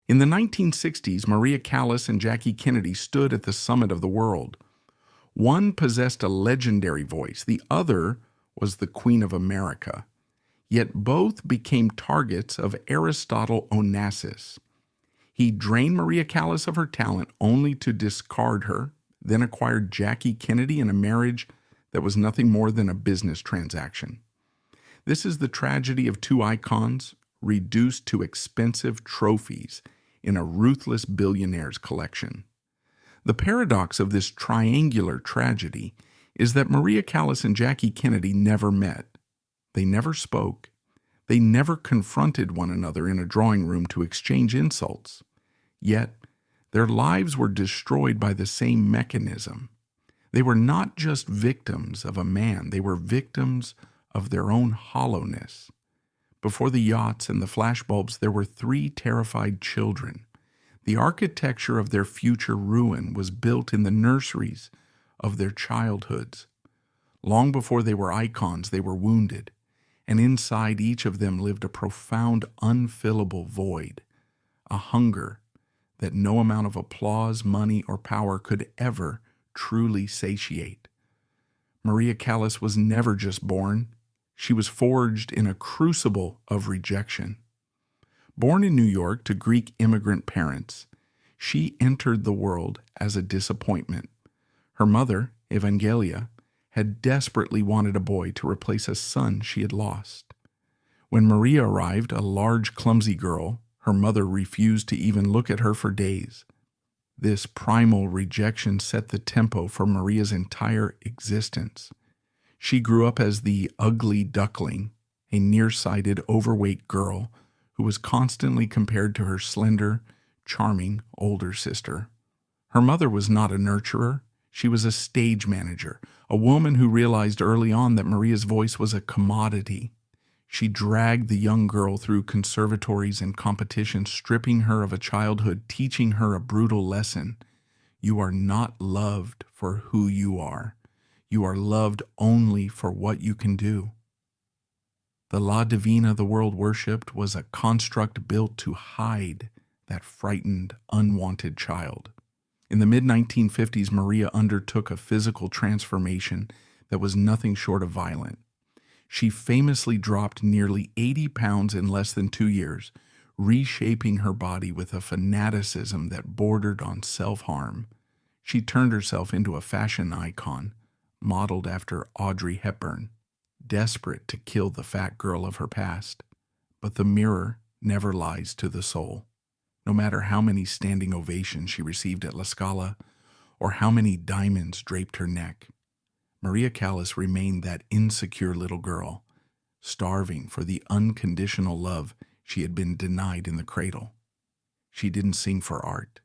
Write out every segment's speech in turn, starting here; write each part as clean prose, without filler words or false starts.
In the 1960s, Maria Callas and Jackie Kennedy stood at the summit of the world. One possessed a legendary voice, the other was the Queen of America. Yet both became targets of Aristotle Onassis. He drained Maria Callas of her talent only to discard her, then acquired Jackie Kennedy in a marriage that was nothing more than a business transaction. This is the tragedy of two icons reduced to expensive trophies in a ruthless billionaire's collection. The paradox of this triangular tragedy is that Maria Callas and Jackie Kennedy never met. They never spoke. They never confronted one another in a drawing room to exchange insults. Yet, their lives were destroyed by the same mechanism. They were not just victims of a man, they were victims of their own hollowness. Before the yachts and the flashbulbs, there were three terrified children. The architecture of their future ruin was built in the nurseries of their childhoods. Long before they were icons, they were wounded, and inside each of them lived a profound, unfillable void, a hunger that no amount of applause, money, or power could ever truly satiate. Maria Callas was never just born. She was forged in a crucible of rejection. Born in New York to Greek immigrant parents, she entered the world as a disappointment. Her mother, Evangelia, had desperately wanted a boy to replace a son she had lost. When Maria arrived, a large, clumsy girl, her mother refused to even look at her for days. This primal rejection set the tempo for Maria's entire existence. She grew up as the ugly duckling, a nearsighted, overweight girl who was constantly compared to her slender, charming older sister. Her mother was not a nurturer. She was a stage manager, a woman who realized early on that Maria's voice was a commodity. She dragged the young girl through conservatories and competitions, stripping her of a childhood, teaching her a brutal lesson. You are not loved for who you are. You are loved only for what you can do. The La Divina the world worshipped was a construct built to hide that frightened, unwanted child. In the mid-1950s, Maria undertook a physical transformation that was nothing short of violent. She famously dropped nearly 80 pounds in less than 2 years, reshaping her body with a fanaticism that bordered on self-harm. She turned herself into a fashion icon, modeled after Audrey Hepburn, desperate to kill the fat girl of her past. But the mirror never lies to the soul. No matter how many standing ovations she received at La Scala, or how many diamonds draped her neck, Maria Callas remained that insecure little girl, starving for the unconditional love she had been denied in the cradle. She didn't sing for art.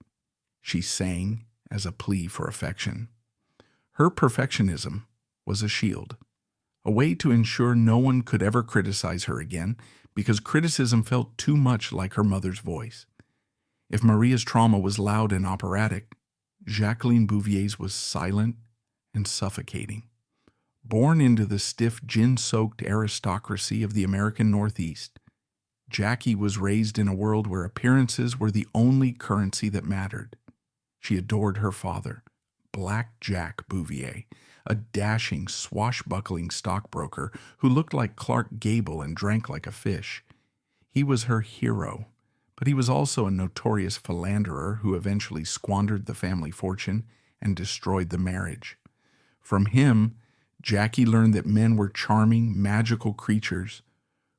She sang as a plea for affection. Her perfectionism was a shield, a way to ensure no one could ever criticize her again, because criticism felt too much like her mother's voice. If Maria's trauma was loud and operatic, Jacqueline Bouvier's was silent and suffocating. Born into the stiff, gin-soaked aristocracy of the American Northeast, Jackie was raised in a world where appearances were the only currency that mattered. She adored her father, Black Jack Bouvier, a dashing, swashbuckling stockbroker who looked like Clark Gable and drank like a fish. He was her hero, but he was also a notorious philanderer who eventually squandered the family fortune and destroyed the marriage. From him, Jackie learned that men were charming, magical creatures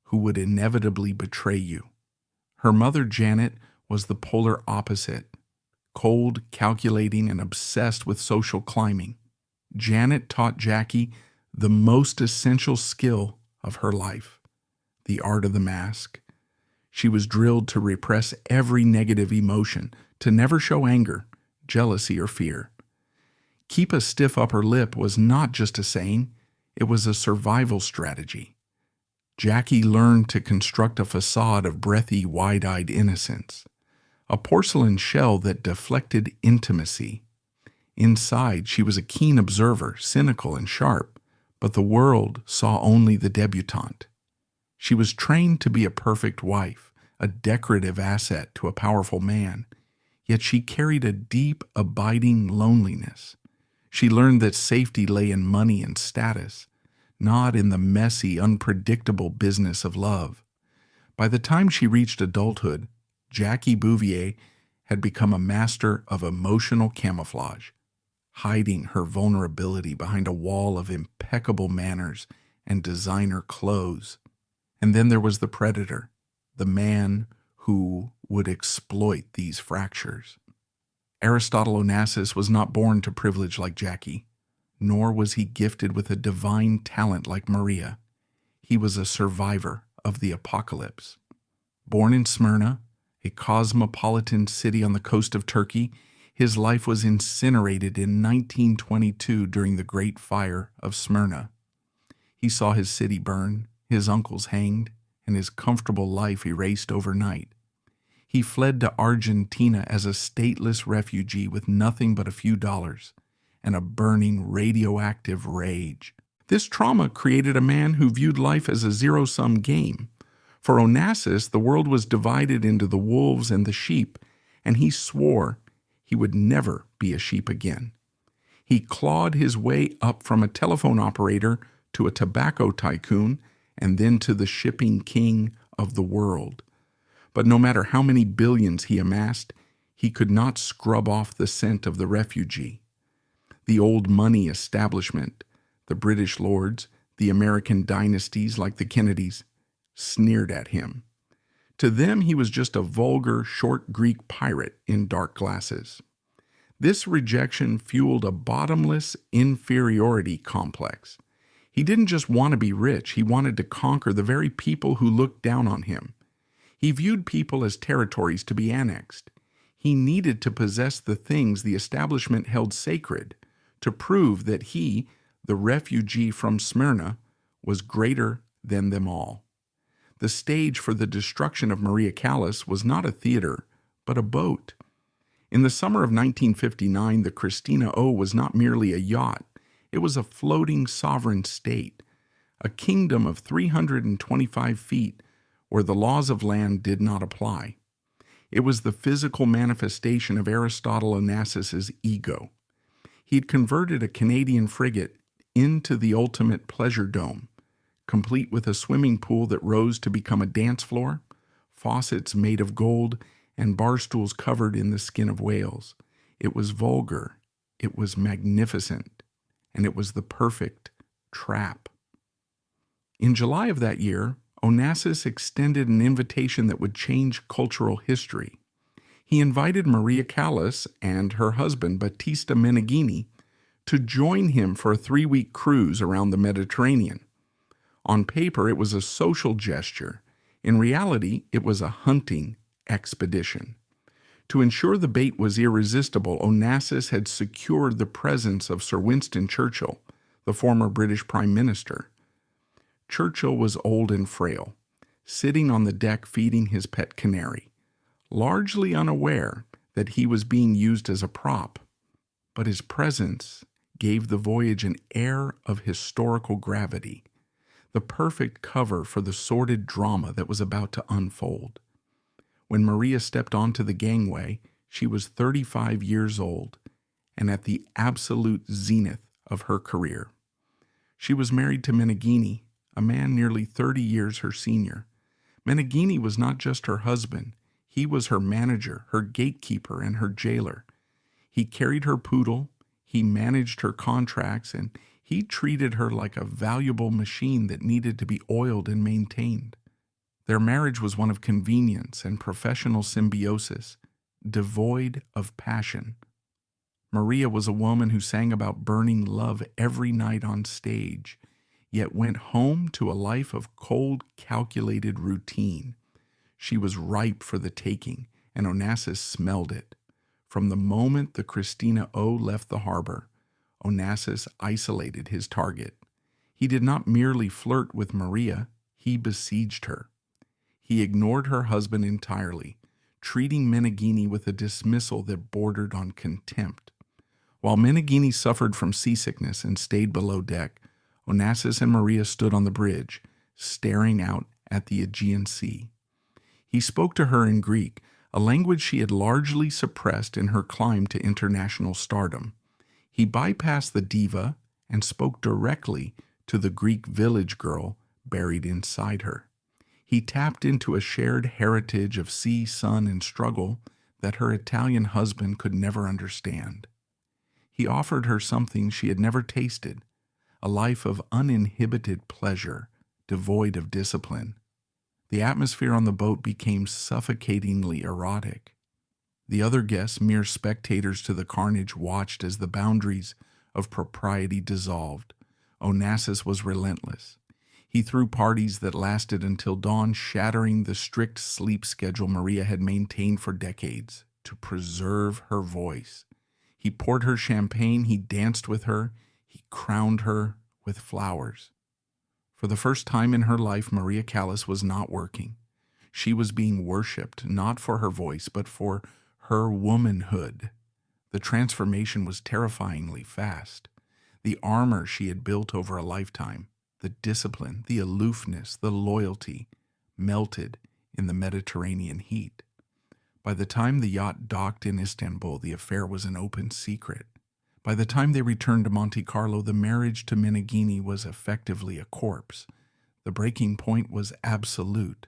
who would inevitably betray you. Her mother, Janet, was the polar opposite, cold, calculating, and obsessed with social climbing. Janet taught Jackie the most essential skill of her life, the art of the mask. She was drilled to repress every negative emotion, to never show anger, jealousy, or fear. Keep a stiff upper lip was not just a saying, it was a survival strategy. Jackie learned to construct a facade of breathy, wide-eyed innocence, a porcelain shell that deflected intimacy. Inside, she was a keen observer, cynical and sharp, but the world saw only the debutante. She was trained to be a perfect wife, a decorative asset to a powerful man, yet she carried a deep, abiding loneliness. She learned that safety lay in money and status, not in the messy, unpredictable business of love. By the time she reached adulthood, Jackie Bouvier had become a master of emotional camouflage, hiding her vulnerability behind a wall of impeccable manners and designer clothes. And then there was the predator, the man who would exploit these fractures. Aristotle Onassis was not born to privilege like Jackie, nor was he gifted with a divine talent like Maria. He was a survivor of the apocalypse. Born in Smyrna, a cosmopolitan city on the coast of Turkey, his life was incinerated in 1922 during the Great Fire of Smyrna. He saw his city burn, his uncles hanged, and his comfortable life erased overnight. He fled to Argentina as a stateless refugee with nothing but a few dollars and a burning radioactive rage. This trauma created a man who viewed life as a zero-sum game. For Onassis, the world was divided into the wolves and the sheep, and he swore he would never be a sheep again. He clawed his way up from a telephone operator to a tobacco tycoon and then to the shipping king of the world. But no matter how many billions he amassed, he could not scrub off the scent of the refugee. The old money establishment, the British lords, the American dynasties like the Kennedys, sneered at him. To them, he was just a vulgar, short Greek pirate in dark glasses. This rejection fueled a bottomless inferiority complex. He didn't just want to be rich, he wanted to conquer the very people who looked down on him. He viewed people as territories to be annexed. He needed to possess the things the establishment held sacred to prove that he, the refugee from Smyrna, was greater than them all. The stage for the destruction of Maria Callas was not a theater, but a boat. In the summer of 1959, the Christina O was not merely a yacht. It was a floating sovereign state, a kingdom of 325 feet where the laws of land did not apply. It was the physical manifestation of Aristotle Onassis's ego. He'd converted a Canadian frigate into the ultimate pleasure dome, complete with a swimming pool that rose to become a dance floor, faucets made of gold, and bar stools covered in the skin of whales. It was vulgar, it was magnificent, and it was the perfect trap. In July of that year, Onassis extended an invitation that would change cultural history. He invited Maria Callas and her husband, Battista Meneghini, to join him for a 3-week cruise around the Mediterranean. On paper, it was a social gesture. In reality, it was a hunting expedition. To ensure the bait was irresistible, Onassis had secured the presence of Sir Winston Churchill, the former British Prime Minister. Churchill was old and frail, sitting on the deck feeding his pet canary, largely unaware that he was being used as a prop. But his presence gave the voyage an air of historical gravity, the perfect cover for the sordid drama that was about to unfold. When Maria stepped onto the gangway, she was 35 years old and at the absolute zenith of her career. She was married to Meneghini, a man nearly 30 years her senior. Meneghini was not just her husband, he was her manager, her gatekeeper, and her jailer. He carried her poodle, he managed her contracts, and he treated her like a valuable machine that needed to be oiled and maintained. Their marriage was one of convenience and professional symbiosis, devoid of passion. Maria was a woman who sang about burning love every night on stage, yet went home to a life of cold, calculated routine. She was ripe for the taking, and Onassis smelled it. From the moment the Christina O left the harbor, Onassis isolated his target. He did not merely flirt with Maria, he besieged her. He ignored her husband entirely, treating Meneghini with a dismissal that bordered on contempt. While Meneghini suffered from seasickness and stayed below deck, Onassis and Maria stood on the bridge, staring out at the Aegean Sea. He spoke to her in Greek, a language she had largely suppressed in her climb to international stardom. He bypassed the diva and spoke directly to the Greek village girl buried inside her. He tapped into a shared heritage of sea, sun, and struggle that her Italian husband could never understand. He offered her something she had never tasted, a life of uninhibited pleasure, devoid of discipline. The atmosphere on the boat became suffocatingly erotic. The other guests, mere spectators to the carnage, watched as the boundaries of propriety dissolved. Onassis was relentless. He threw parties that lasted until dawn, shattering the strict sleep schedule Maria had maintained for decades to preserve her voice. He poured her champagne, he danced with her, he crowned her with flowers. For the first time in her life, Maria Callas was not working. She was being worshipped, not for her voice, but for her womanhood. The transformation was terrifyingly fast. The armor she had built over a lifetime, the discipline, the aloofness, the loyalty, melted in the Mediterranean heat. By the time the yacht docked in Istanbul, the affair was an open secret. By the time they returned to Monte Carlo, the marriage to Meneghini was effectively a corpse. The breaking point was absolute.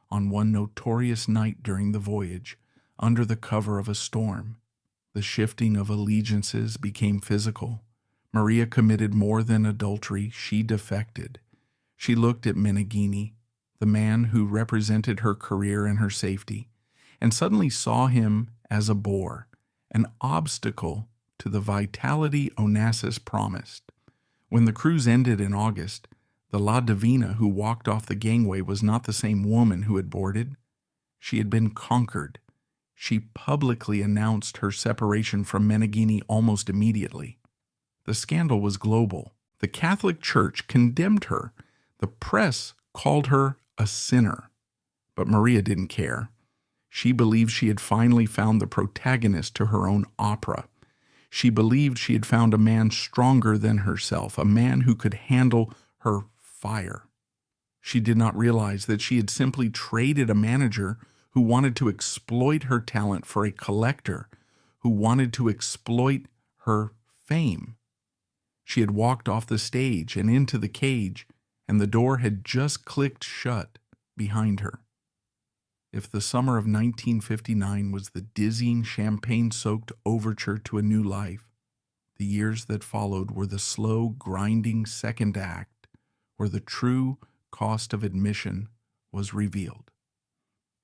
On one notorious night during the voyage, under the cover of a storm, the shifting of allegiances became physical. Maria committed more than adultery, she defected. She looked at Meneghini, the man who represented her career and her safety, and suddenly saw him as a bore, an obstacle to the vitality Onassis promised. When the cruise ended in August, the La Divina who walked off the gangway was not the same woman who had boarded. She had been conquered. She publicly announced her separation from Meneghini almost immediately. The scandal was global. The Catholic Church condemned her. The press called her a sinner. But Maria didn't care. She believed she had finally found the protagonist to her own opera. She believed she had found a man stronger than herself, a man who could handle her fire. She did not realize that she had simply traded a manager who wanted to exploit her talent for a collector who wanted to exploit her fame. She had walked off the stage and into the cage, and the door had just clicked shut behind her. If the summer of 1959 was the dizzying, champagne-soaked overture to a new life, the years that followed were the slow, grinding second act where the true cost of admission was revealed.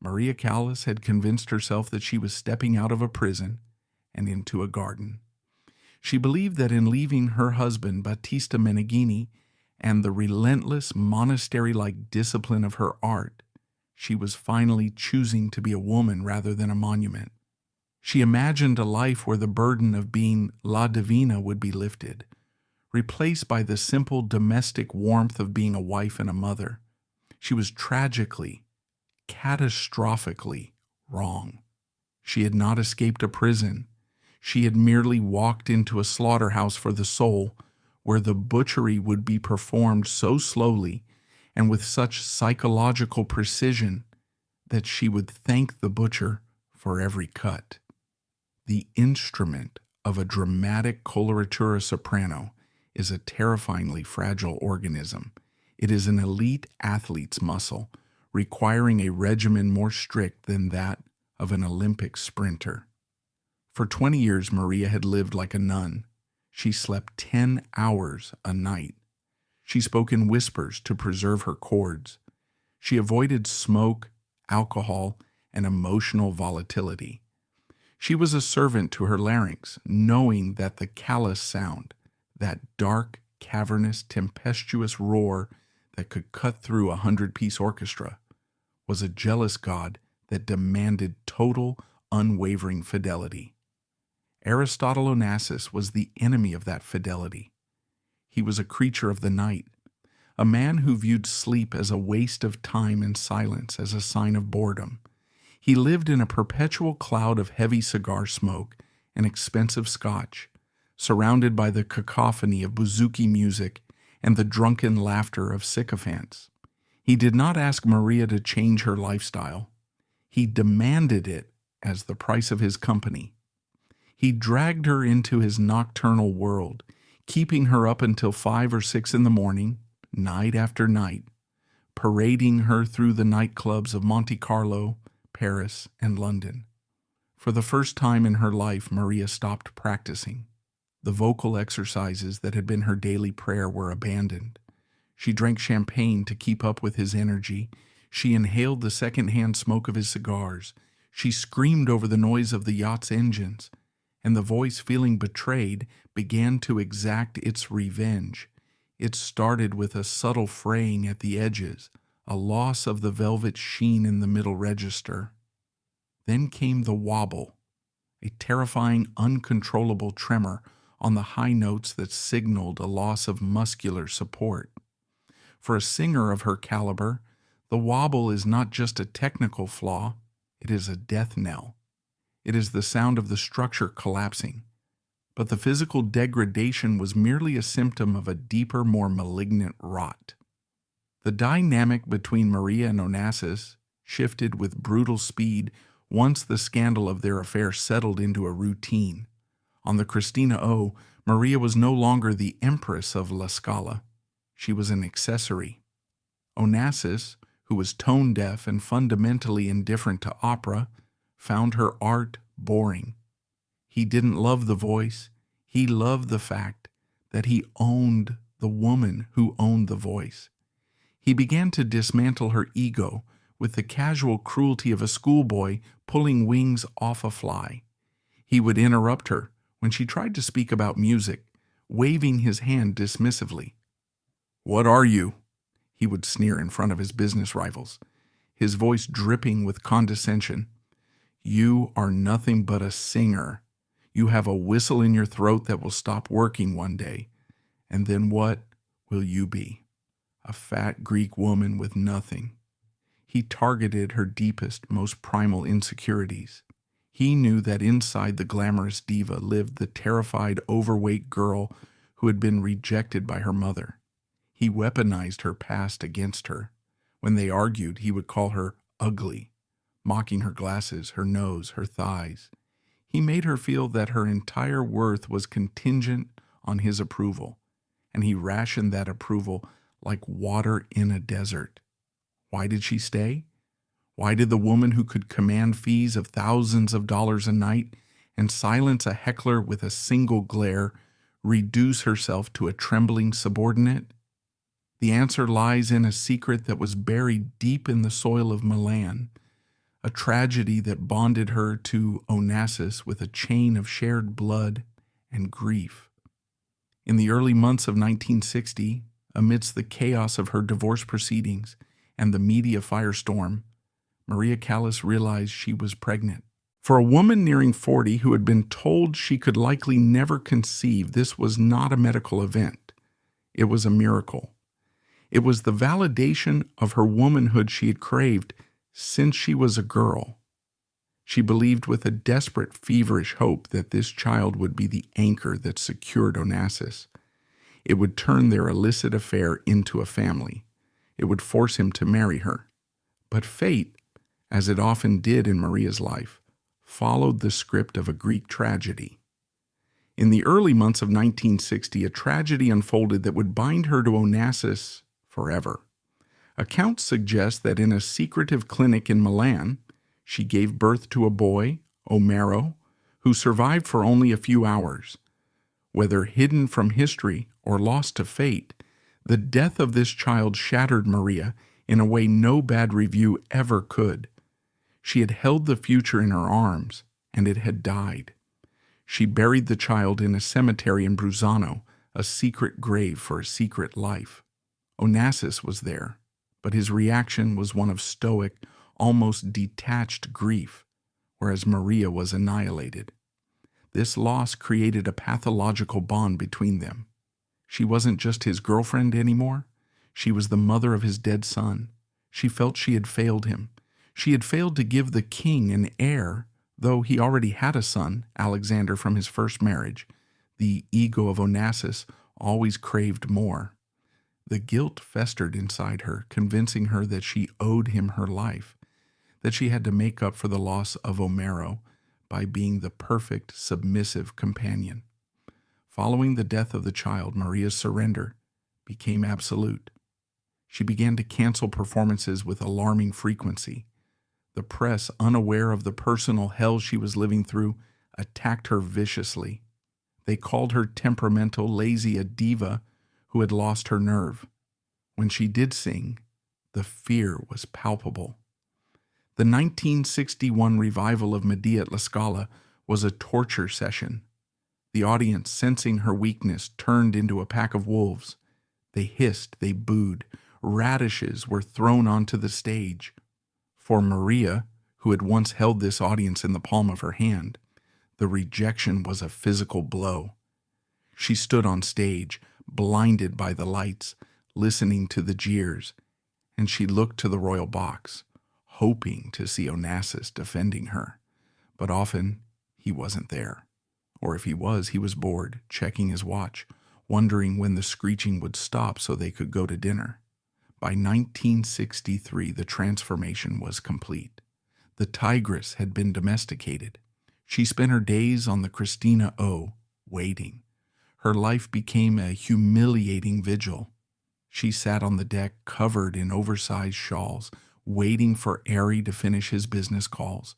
Maria Callas had convinced herself that she was stepping out of a prison and into a garden. She believed that in leaving her husband, Battista Meneghini, and the relentless monastery-like discipline of her art, she was finally choosing to be a woman rather than a monument. She imagined a life where the burden of being La Divina would be lifted, replaced by the simple domestic warmth of being a wife and a mother. She was tragically, catastrophically wrong. She had not escaped a prison. She had merely walked into a slaughterhouse for the soul, where the butchery would be performed so slowly and with such psychological precision that she would thank the butcher for every cut. The instrument of a dramatic coloratura soprano is a terrifyingly fragile organism. It is an elite athlete's muscle, requiring a regimen more strict than that of an Olympic sprinter. For 20 years, Maria had lived like a nun. She slept 10 hours a night. She spoke in whispers to preserve her chords. She avoided smoke, alcohol, and emotional volatility. She was a servant to her larynx, knowing that the Callas sound, that dark, cavernous, tempestuous roar that could cut through a 100-piece orchestra, was a jealous god that demanded total, unwavering fidelity. Aristotle Onassis was the enemy of that fidelity. He was a creature of the night, a man who viewed sleep as a waste of time and silence as a sign of boredom. He lived in a perpetual cloud of heavy cigar smoke and expensive scotch, surrounded by the cacophony of bouzouki music and the drunken laughter of sycophants. He did not ask Maria to change her lifestyle. He demanded it as the price of his company. He dragged her into his nocturnal world, keeping her up until 5 or 6 in the morning, night after night, parading her through the nightclubs of Monte Carlo, Paris, and London. For the first time in her life, Maria stopped practicing. The vocal exercises that had been her daily prayer were abandoned. She drank champagne to keep up with his energy. She inhaled the second-hand smoke of his cigars. She screamed over the noise of the yacht's engines. And the voice, feeling betrayed, began to exact its revenge. It started with a subtle fraying at the edges, a loss of the velvet sheen in the middle register. Then came the wobble, a terrifying, uncontrollable tremor on the high notes that signaled a loss of muscular support. For a singer of her caliber, the wobble is not just a technical flaw, it is a death knell. It is the sound of the structure collapsing. But the physical degradation was merely a symptom of a deeper, more malignant rot. The dynamic between Maria and Onassis shifted with brutal speed once the scandal of their affair settled into a routine. On the Christina O, Maria was no longer the empress of La Scala. She was an accessory. Onassis, who was tone-deaf and fundamentally indifferent to opera, found her art boring. He didn't love the voice. He loved the fact that he owned the woman who owned the voice. He began to dismantle her ego with the casual cruelty of a schoolboy pulling wings off a fly. He would interrupt her when she tried to speak about music, waving his hand dismissively. "What are you?" he would sneer in front of his business rivals, his voice dripping with condescension. "You are nothing but a singer. You have a whistle in your throat that will stop working one day. And then what will you be? A fat Greek woman with nothing." He targeted her deepest, most primal insecurities. He knew that inside the glamorous diva lived the terrified, overweight girl who had been rejected by her mother. He weaponized her past against her. When they argued, he would call her ugly, mocking her glasses, her nose, her thighs. He made her feel that her entire worth was contingent on his approval, and he rationed that approval like water in a desert. Why did she stay? Why did the woman who could command fees of thousands of dollars a night and silence a heckler with a single glare reduce herself to a trembling subordinate? The answer lies in a secret that was buried deep in the soil of Milan, a tragedy that bonded her to Onassis with a chain of shared blood and grief. In the early months of 1960, amidst the chaos of her divorce proceedings and the media firestorm, Maria Callas realized she was pregnant. For a woman nearing 40 who had been told she could likely never conceive, this was not a medical event. It was a miracle. It was the validation of her womanhood she had craved since she was a girl. She believed with a desperate, feverish hope that this child would be the anchor that secured Onassis. It would turn their illicit affair into a family. It would force him to marry her. But fate, as it often did in Maria's life, followed the script of a Greek tragedy. In the early months of 1960, a tragedy unfolded that would bind her to Onassis forever. Accounts suggest that in a secretive clinic in Milan, she gave birth to a boy, Omero, who survived for only a few hours. Whether hidden from history or lost to fate, the death of this child shattered Maria in a way no bad review ever could. She had held the future in her arms, and it had died. She buried the child in a cemetery in Bruzzano, a secret grave for a secret life. Onassis was there, but his reaction was one of stoic, almost detached grief, whereas Maria was annihilated. This loss created a pathological bond between them. She wasn't just his girlfriend anymore. She was the mother of his dead son. She felt she had failed him. She had failed to give the king an heir, though he already had a son, Alexander, from his first marriage. The ego of Onassis always craved more. The guilt festered inside her, convincing her that she owed him her life. that she had to make up for the loss of Omero by being the perfect, submissive companion. Following the death of the child, Maria's surrender became absolute. She began to cancel performances with alarming frequency. The press, unaware of the personal hell she was living through, attacked her viciously. They called her temperamental, lazy, a diva who had lost her nerve. When she did sing, the fear was palpable. The 1961 revival of Medea at La Scala was a torture session. The audience, sensing her weakness, turned into a pack of wolves. They hissed, they booed. Radishes were thrown onto the stage. For Maria, who had once held this audience in the palm of her hand, the rejection was a physical blow. She stood on stage, blinded by the lights, listening to the jeers, and she looked to the royal box, hoping to see Onassis defending her. But often, he wasn't there. Or if he was bored, checking his watch, wondering when the screeching would stop so they could go to dinner. By 1963, the transformation was complete. The tigress had been domesticated. She spent her days on the Christina O, waiting. Her life became a humiliating vigil. She sat on the deck covered in oversized shawls, waiting for Ari to finish his business calls,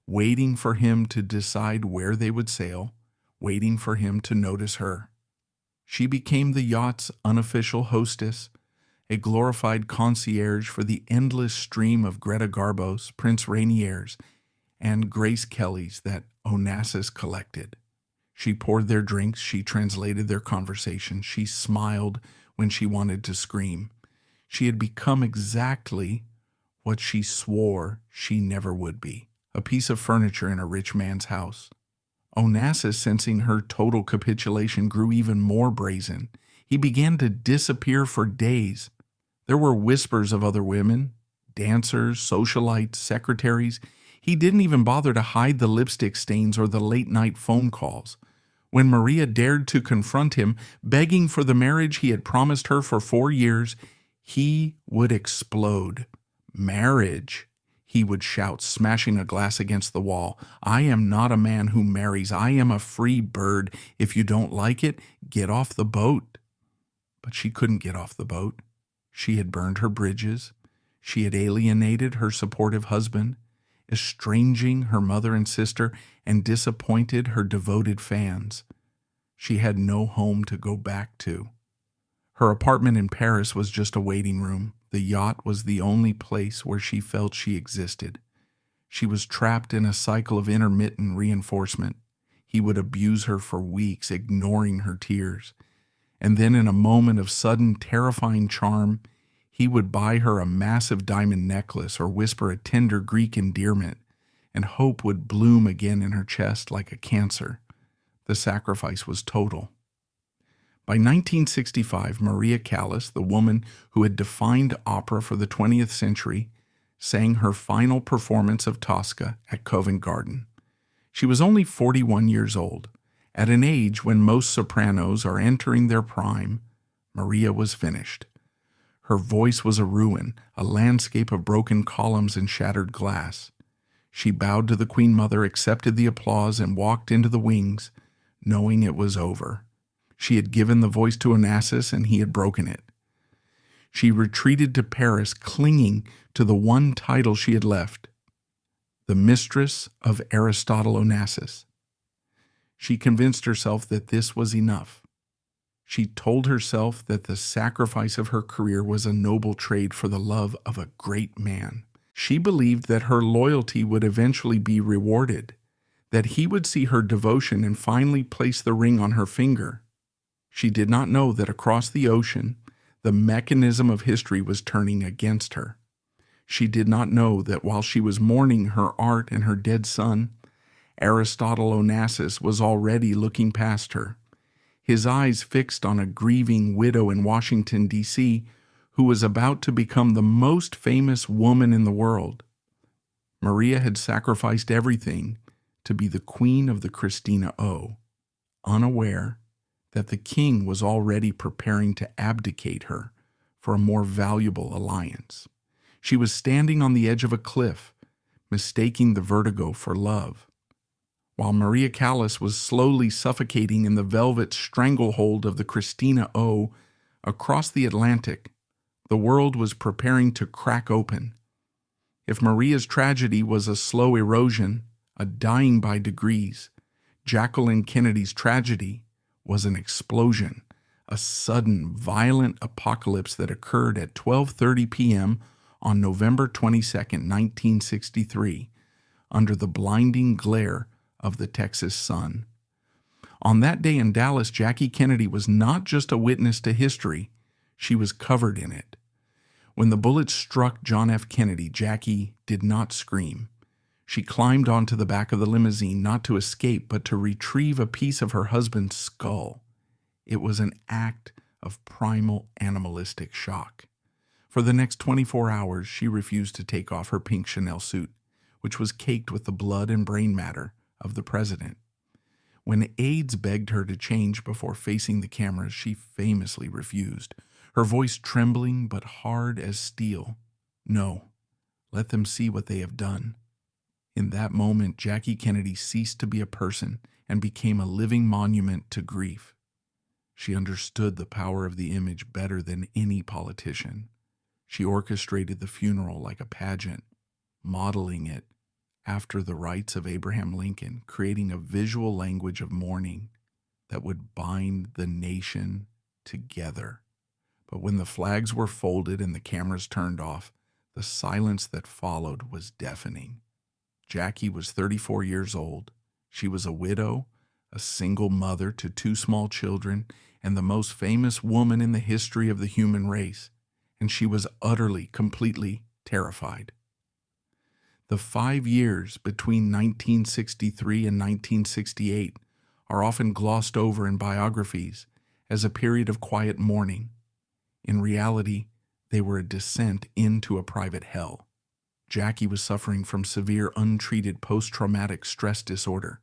waiting for him to decide where they would sail, waiting for him to notice her. She became the yacht's unofficial hostess, a glorified concierge for the endless stream of Greta Garbos, Prince Rainiers, and Grace Kellys that Onassis collected. She poured their drinks, she translated their conversation, she smiled when she wanted to scream. She had become exactly what she swore she never would be, a piece of furniture in a rich man's house. Onassis, sensing her total capitulation, grew even more brazen. He began to disappear for days. There were whispers of other women, dancers, socialites, secretaries. He didn't even bother to hide the lipstick stains or the late-night phone calls. When Maria dared to confront him, begging for the marriage he had promised her for 4 years, he would explode. Marriage, he would shout, smashing a glass against the wall. I am not a man who marries. I am a free bird. If you don't like it, get off the boat. But she couldn't get off the boat. She had burned her bridges. She had alienated her supportive husband, estranging her mother and sister, and disappointed her devoted fans. She had no home to go back to. Her apartment in Paris was just a waiting room. The yacht was the only place where she felt she existed. She was trapped in a cycle of intermittent reinforcement. He would abuse her for weeks, ignoring her tears. And then in a moment of sudden, terrifying charm, he would buy her a massive diamond necklace or whisper a tender Greek endearment, and hope would bloom again in her chest like a cancer. The sacrifice was total. By 1965, Maria Callas, the woman who had defined opera for the 20th century, sang her final performance of Tosca at Covent Garden. She was only 41 years old. At an age when most sopranos are entering their prime, Maria was finished. Her voice was a ruin, a landscape of broken columns and shattered glass. She bowed to the Queen Mother, accepted the applause, and walked into the wings, knowing it was over. She had given the voice to Onassis, and he had broken it. She retreated to Paris, clinging to the one title she had left, the mistress of Aristotle Onassis. She convinced herself that this was enough. She told herself that the sacrifice of her career was a noble trade for the love of a great man. She believed that her loyalty would eventually be rewarded, that he would see her devotion and finally place the ring on her finger. She did not know that across the ocean, the mechanism of history was turning against her. She did not know that while she was mourning her art and her dead son, Aristotle Onassis was already looking past her, his eyes fixed on a grieving widow in Washington, D.C., who was about to become the most famous woman in the world. Maria had sacrificed everything to be the queen of the Christina O, unaware that the king was already preparing to abdicate her for a more valuable alliance. She was standing on the edge of a cliff, mistaking the vertigo for love. While Maria Callas was slowly suffocating in the velvet stranglehold of the Christina O, across the Atlantic, the world was preparing to crack open. If Maria's tragedy was a slow erosion, a dying by degrees, Jacqueline Kennedy's tragedy was an explosion, a sudden, violent apocalypse that occurred at 12:30 p.m. on November 22, 1963, under the blinding glare of the Texas sun. On that day in Dallas, Jackie Kennedy was not just a witness to history, she was covered in it. When the bullet struck John F. Kennedy, Jackie did not scream. She climbed onto the back of the limousine, not to escape, but to retrieve a piece of her husband's skull. It was an act of primal animalistic shock. For the next 24 hours, she refused to take off her pink Chanel suit, which was caked with the blood and brain matter of the president. When aides begged her to change before facing the cameras, she famously refused, her voice trembling but hard as steel. No, let them see what they have done. In that moment, Jackie Kennedy ceased to be a person and became a living monument to grief. She understood the power of the image better than any politician. She orchestrated the funeral like a pageant, modeling it after the rites of Abraham Lincoln, creating a visual language of mourning that would bind the nation together. But when the flags were folded and the cameras turned off, the silence that followed was deafening. Jackie was 34 years old. She was a widow, a single mother to 2 small children, and the most famous woman in the history of the human race. And she was utterly, completely terrified. The 5 years between 1963 and 1968 are often glossed over in biographies as a period of quiet mourning. In reality, they were a descent into a private hell. Jackie was suffering from severe untreated post-traumatic stress disorder.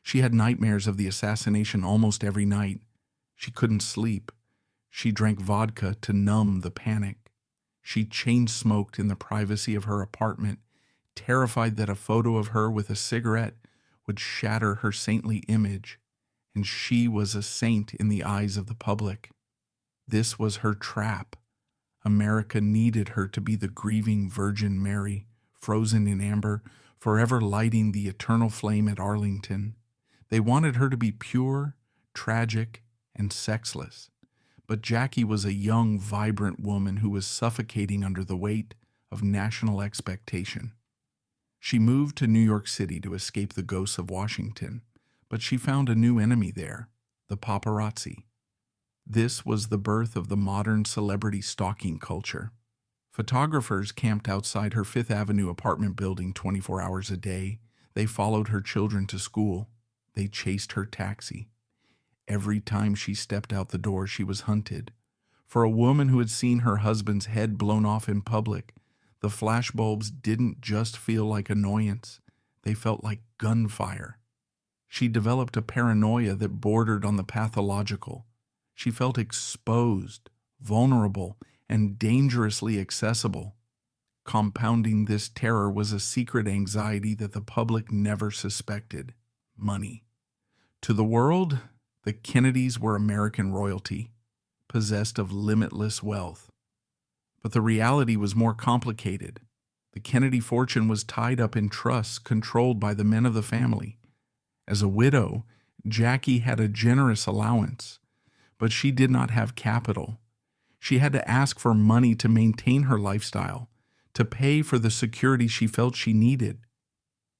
She had nightmares of the assassination almost every night. She couldn't sleep. She drank vodka to numb the panic. She chain-smoked in the privacy of her apartment, terrified that a photo of her with a cigarette would shatter her saintly image, and she was a saint in the eyes of the public. This was her trap. America needed her to be the grieving Virgin Mary, frozen in amber, forever lighting the eternal flame at Arlington. They wanted her to be pure, tragic, and sexless. But Jackie was a young, vibrant woman who was suffocating under the weight of national expectation. She moved to New York City to escape the ghosts of Washington, but she found a new enemy there, the paparazzi. This was the birth of the modern celebrity stalking culture. Photographers camped outside her Fifth Avenue apartment building 24 hours a day. They followed her children to school. They chased her taxi. Every time she stepped out the door, she was hunted. For a woman who had seen her husband's head blown off in public, the flashbulbs didn't just feel like annoyance. They felt like gunfire. She developed a paranoia that bordered on the pathological. She felt exposed, vulnerable, and dangerously accessible. Compounding this terror was a secret anxiety that the public never suspected: money. To the world, the Kennedys were American royalty, possessed of limitless wealth. But the reality was more complicated. The Kennedy fortune was tied up in trusts controlled by the men of the family. As a widow, Jackie had a generous allowance, but she did not have capital. She had to ask for money to maintain her lifestyle, to pay for the security she felt she needed.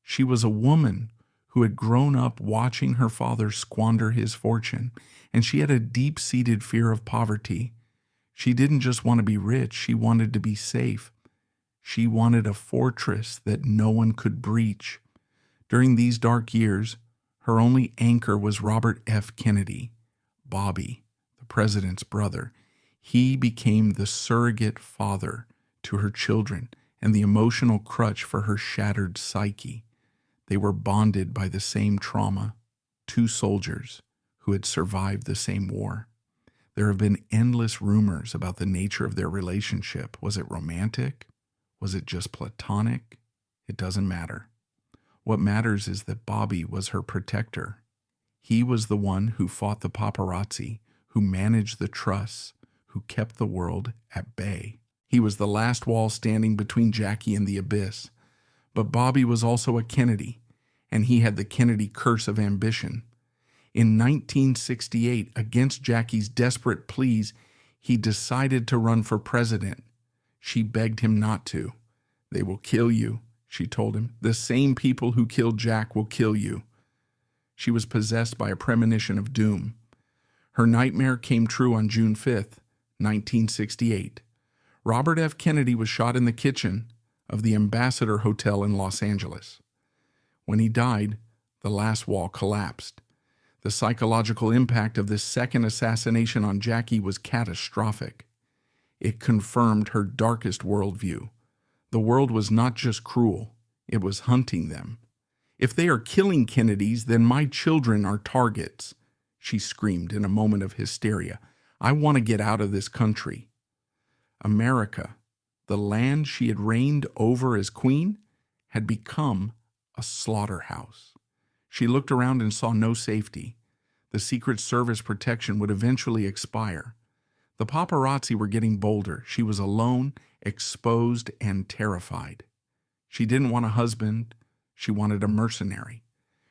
She was a woman who had grown up watching her father squander his fortune, and she had a deep-seated fear of poverty. She didn't just want to be rich, she wanted to be safe. She wanted a fortress that no one could breach. During these dark years, her only anchor was Robert F. Kennedy, Bobby, the president's brother. He became the surrogate father to her children and the emotional crutch for her shattered psyche. They were bonded by the same trauma, 2 soldiers who had survived the same war. There have been endless rumors about the nature of their relationship. Was it romantic? Was it just platonic? It doesn't matter. What matters is that Bobby was her protector. He was the one who fought the paparazzi, who managed the trusts, who kept the world at bay. He was the last wall standing between Jackie and the abyss. But Bobby was also a Kennedy, and he had the Kennedy curse of ambition. In 1968, against Jackie's desperate pleas, he decided to run for president. She begged him not to. "They will kill you," she told him. "The same people who killed Jack will kill you." She was possessed by a premonition of doom. Her nightmare came true on June 5th, 1968. Robert F. Kennedy was shot in the kitchen of the Ambassador Hotel in Los Angeles. When he died, the last wall collapsed. The psychological impact of this second assassination on Jackie was catastrophic. It confirmed her darkest worldview. The world was not just cruel, it was hunting them. "If they are killing Kennedys, then my children are targets," she screamed in a moment of hysteria. "I want to get out of this country." America, the land she had reigned over as queen, had become a slaughterhouse. She looked around and saw no safety. The Secret Service protection would eventually expire. The paparazzi were getting bolder. She was alone, exposed, and terrified. She didn't want a husband. She wanted a mercenary.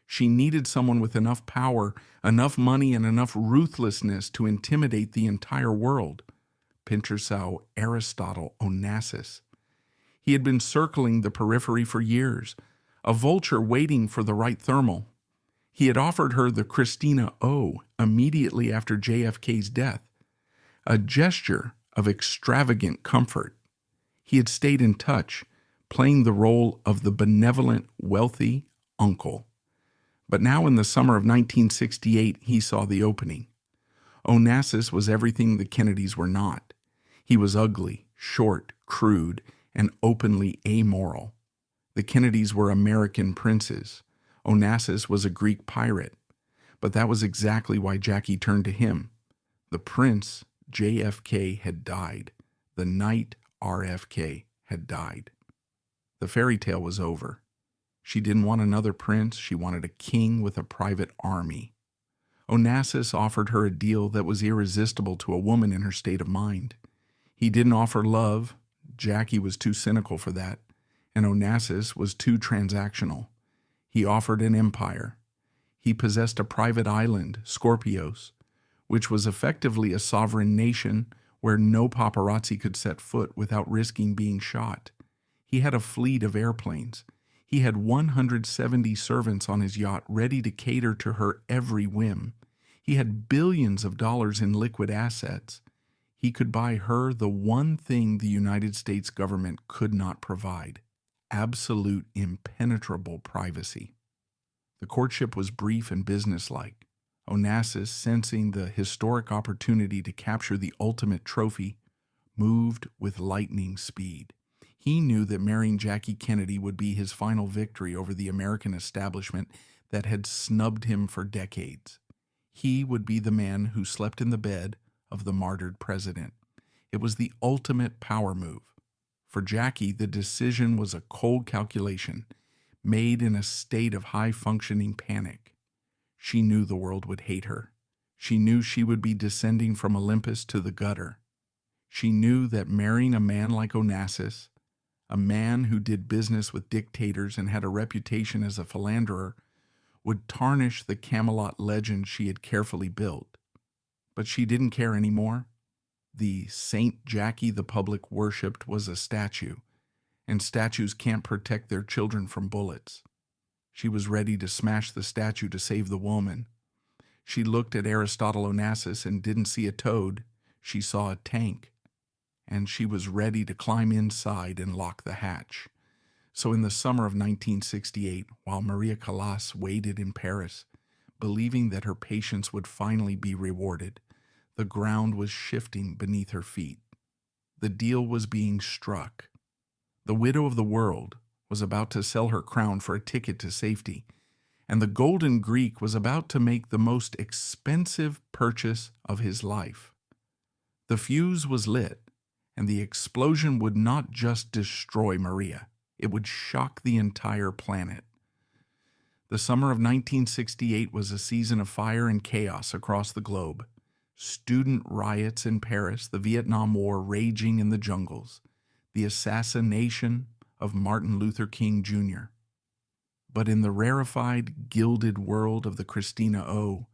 She needed someone with enough power, enough money, and enough ruthlessness to intimidate the entire world. Pincher saw Aristotle Onassis. He had been circling the periphery for years, a vulture waiting for the right thermal. He had offered her the Christina O immediately after JFK's death, a gesture of extravagant comfort. He had stayed in touch, playing the role of the benevolent, wealthy uncle. But now in the summer of 1968, he saw the opening. Onassis was everything the Kennedys were not. He was ugly, short, crude, and openly amoral. The Kennedys were American princes. Onassis was a Greek pirate. But that was exactly why Jackie turned to him. The prince, JFK, had died. The knight, RFK, had died. The fairy tale was over. She didn't want another prince. She wanted a king with a private army. Onassis offered her a deal that was irresistible to a woman in her state of mind. He didn't offer love. Jackie was too cynical for that, and Onassis was too transactional. He offered an empire. He possessed a private island, Scorpios, which was effectively a sovereign nation where no paparazzi could set foot without risking being shot. He had a fleet of airplanes. He had 170 servants on his yacht ready to cater to her every whim. He had billions of dollars in liquid assets. He could buy her the one thing the United States government could not provide: absolute impenetrable privacy. The courtship was brief and businesslike. Onassis, sensing the historic opportunity to capture the ultimate trophy, moved with lightning speed. He knew that marrying Jackie Kennedy would be his final victory over the American establishment that had snubbed him for decades. He would be the man who slept in the bed of the martyred president. It was the ultimate power move. For Jackie, the decision was a cold calculation, made in a state of high-functioning panic. She knew the world would hate her. She knew she would be descending from Olympus to the gutter. She knew that marrying a man like Onassis, a man who did business with dictators and had a reputation as a philanderer, would tarnish the Camelot legend she had carefully built. But she didn't care anymore. The Saint Jackie the public worshipped was a statue, and statues can't protect their children from bullets. She was ready to smash the statue to save the woman. She looked at Aristotle Onassis and didn't see a toad. She saw a tank, and she was ready to climb inside and lock the hatch. So in the summer of 1968, while Maria Callas waited in Paris, believing that her patience would finally be rewarded, the ground was shifting beneath her feet. The deal was being struck. The widow of the world was about to sell her crown for a ticket to safety, and the golden Greek was about to make the most expensive purchase of his life. The fuse was lit, and the explosion would not just destroy Maria. It would shock the entire planet. The summer of 1968 was a season of fire and chaos across the globe. Student riots in Paris, the Vietnam War raging in the jungles, the assassination of Martin Luther King Jr. But in the rarefied, gilded world of the Christina O,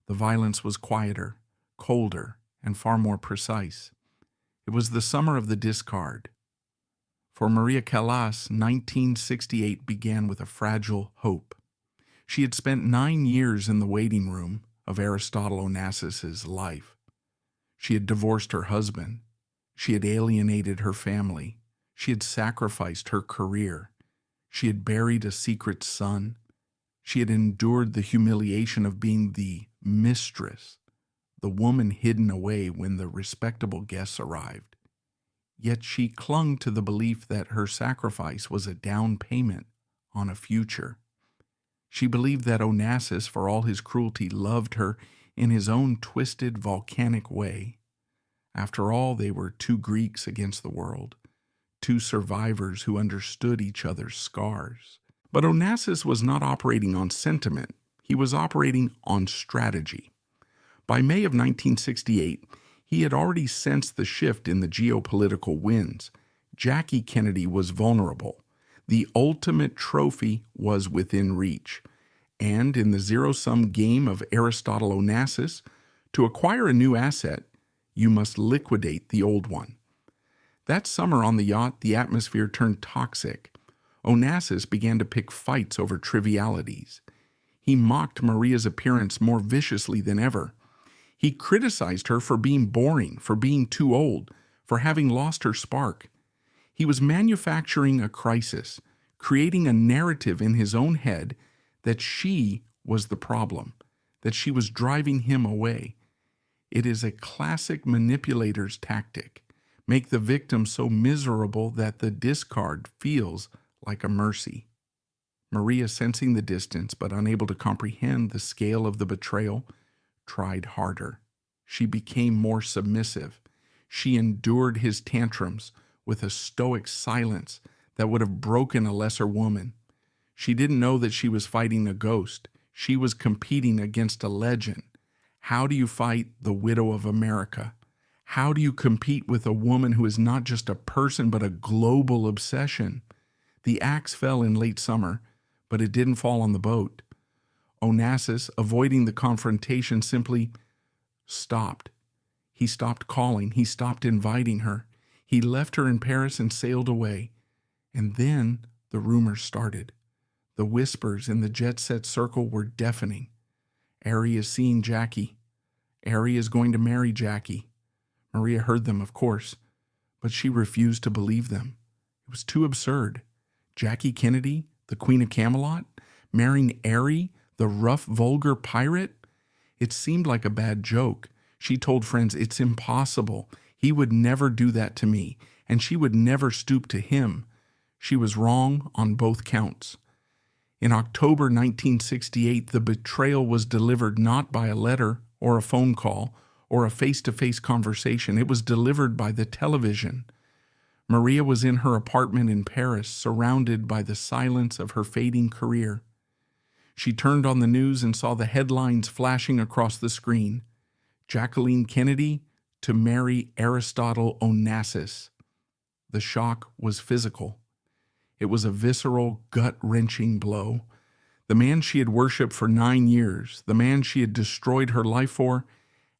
the violence was quieter, colder, and far more precise. It was the summer of the discard. For Maria Callas, 1968 began with a fragile hope. She had spent 9 years in the waiting room of Aristotle Onassis' life. She had divorced her husband. She had alienated her family. She had sacrificed her career. She had buried a secret son. She had endured the humiliation of being the mistress, the woman hidden away when the respectable guests arrived. Yet she clung to the belief that her sacrifice was a down payment on a future. She believed that Onassis, for all his cruelty, loved her in his own twisted, volcanic way. After all, they were two Greeks against the world, two survivors who understood each other's scars. But Onassis was not operating on sentiment. He was operating on strategy. By May of 1968, he had already sensed the shift in the geopolitical winds. Jackie Kennedy was vulnerable. The ultimate trophy was within reach. And in the zero-sum game of Aristotle Onassis, to acquire a new asset, you must liquidate the old one. That summer on the yacht, the atmosphere turned toxic. Onassis began to pick fights over trivialities. He mocked Maria's appearance more viciously than ever. He criticized her for being boring, for being too old, for having lost her spark. He was manufacturing a crisis, creating a narrative in his own head that she was the problem, that she was driving him away. It is a classic manipulator's tactic. Make the victim so miserable that the discard feels like a mercy. Maria, sensing the distance but unable to comprehend the scale of the betrayal, tried harder. She became more submissive. She endured his tantrums with a stoic silence that would have broken a lesser woman. She didn't know that she was fighting a ghost. She was competing against a legend. How do you fight the widow of America? How do you compete with a woman who is not just a person but a global obsession? The axe fell in late summer, but it didn't fall on the boat. Onassis, avoiding the confrontation, simply stopped. He stopped calling. He stopped inviting her. He left her in Paris and sailed away. And then the rumors started. The whispers in the jet-set circle were deafening. Ari is seeing Jackie. Ari is going to marry Jackie. Maria heard them, of course, but she refused to believe them. It was too absurd. Jackie Kennedy, the Queen of Camelot, marrying Ari, the rough, vulgar pirate? It seemed like a bad joke. She told friends, "It's impossible. He would never do that to me, and she would never stoop to him." She was wrong on both counts. In October 1968, the betrayal was delivered not by a letter or a phone call or a face-to-face conversation. It was delivered by the television. Maria was in her apartment in Paris, surrounded by the silence of her fading career. She turned on the news and saw the headlines flashing across the screen. Jacqueline Kennedy to marry Aristotle Onassis. The shock was physical. It was a visceral, gut-wrenching blow. The man she had worshipped for 9 years, the man she had destroyed her life for,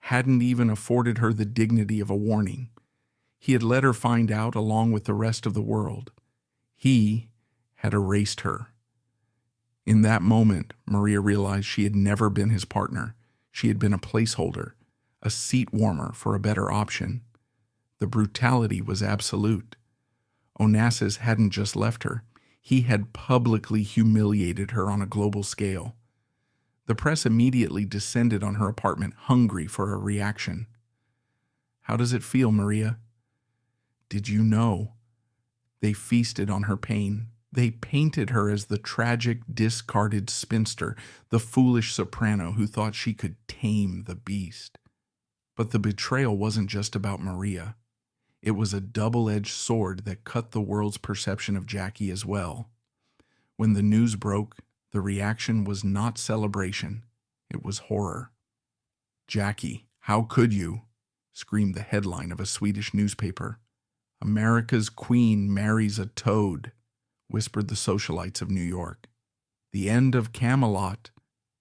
hadn't even afforded her the dignity of a warning. He had let her find out along with the rest of the world. He had erased her. In that moment, Maria realized she had never been his partner. She had been a placeholder, a seat warmer for a better option. The brutality was absolute. Onassis hadn't just left her. He had publicly humiliated her on a global scale. The press immediately descended on her apartment, hungry for a reaction. "How does it feel, Maria?" "Did you know?" They feasted on her pain. They painted her as the tragic, discarded spinster, the foolish soprano who thought she could tame the beast. But the betrayal wasn't just about Maria. It was a double-edged sword that cut the world's perception of Jackie as well. When the news broke, the reaction was not celebration, it was horror. "Jackie, how could you?" screamed the headline of a Swedish newspaper. "America's queen marries a toad," whispered the socialites of New York. "The end of Camelot,"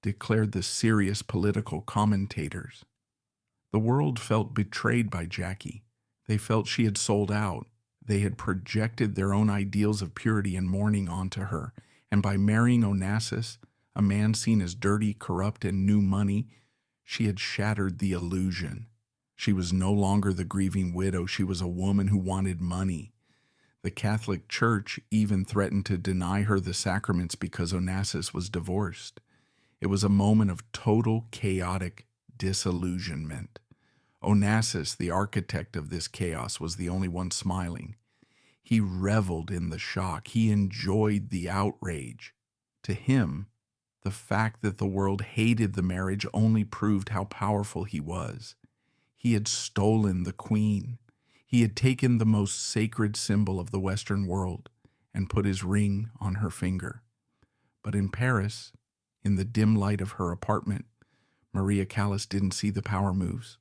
declared the serious political commentators. The world felt betrayed by Jackie. They felt she had sold out. They had projected their own ideals of purity and mourning onto her, and by marrying Onassis, a man seen as dirty, corrupt, and knew money, she had shattered the illusion. She was no longer the grieving widow. She was a woman who wanted money. The Catholic Church even threatened to deny her the sacraments because Onassis was divorced. It was a moment of total chaotic disillusionment. Onassis, the architect of this chaos, was the only one smiling. He reveled in the shock. He enjoyed the outrage. To him, the fact that the world hated the marriage only proved how powerful he was. He had stolen the queen. He had taken the most sacred symbol of the Western world and put his ring on her finger. But in Paris, in the dim light of her apartment, Maria Callas didn't see the power moves.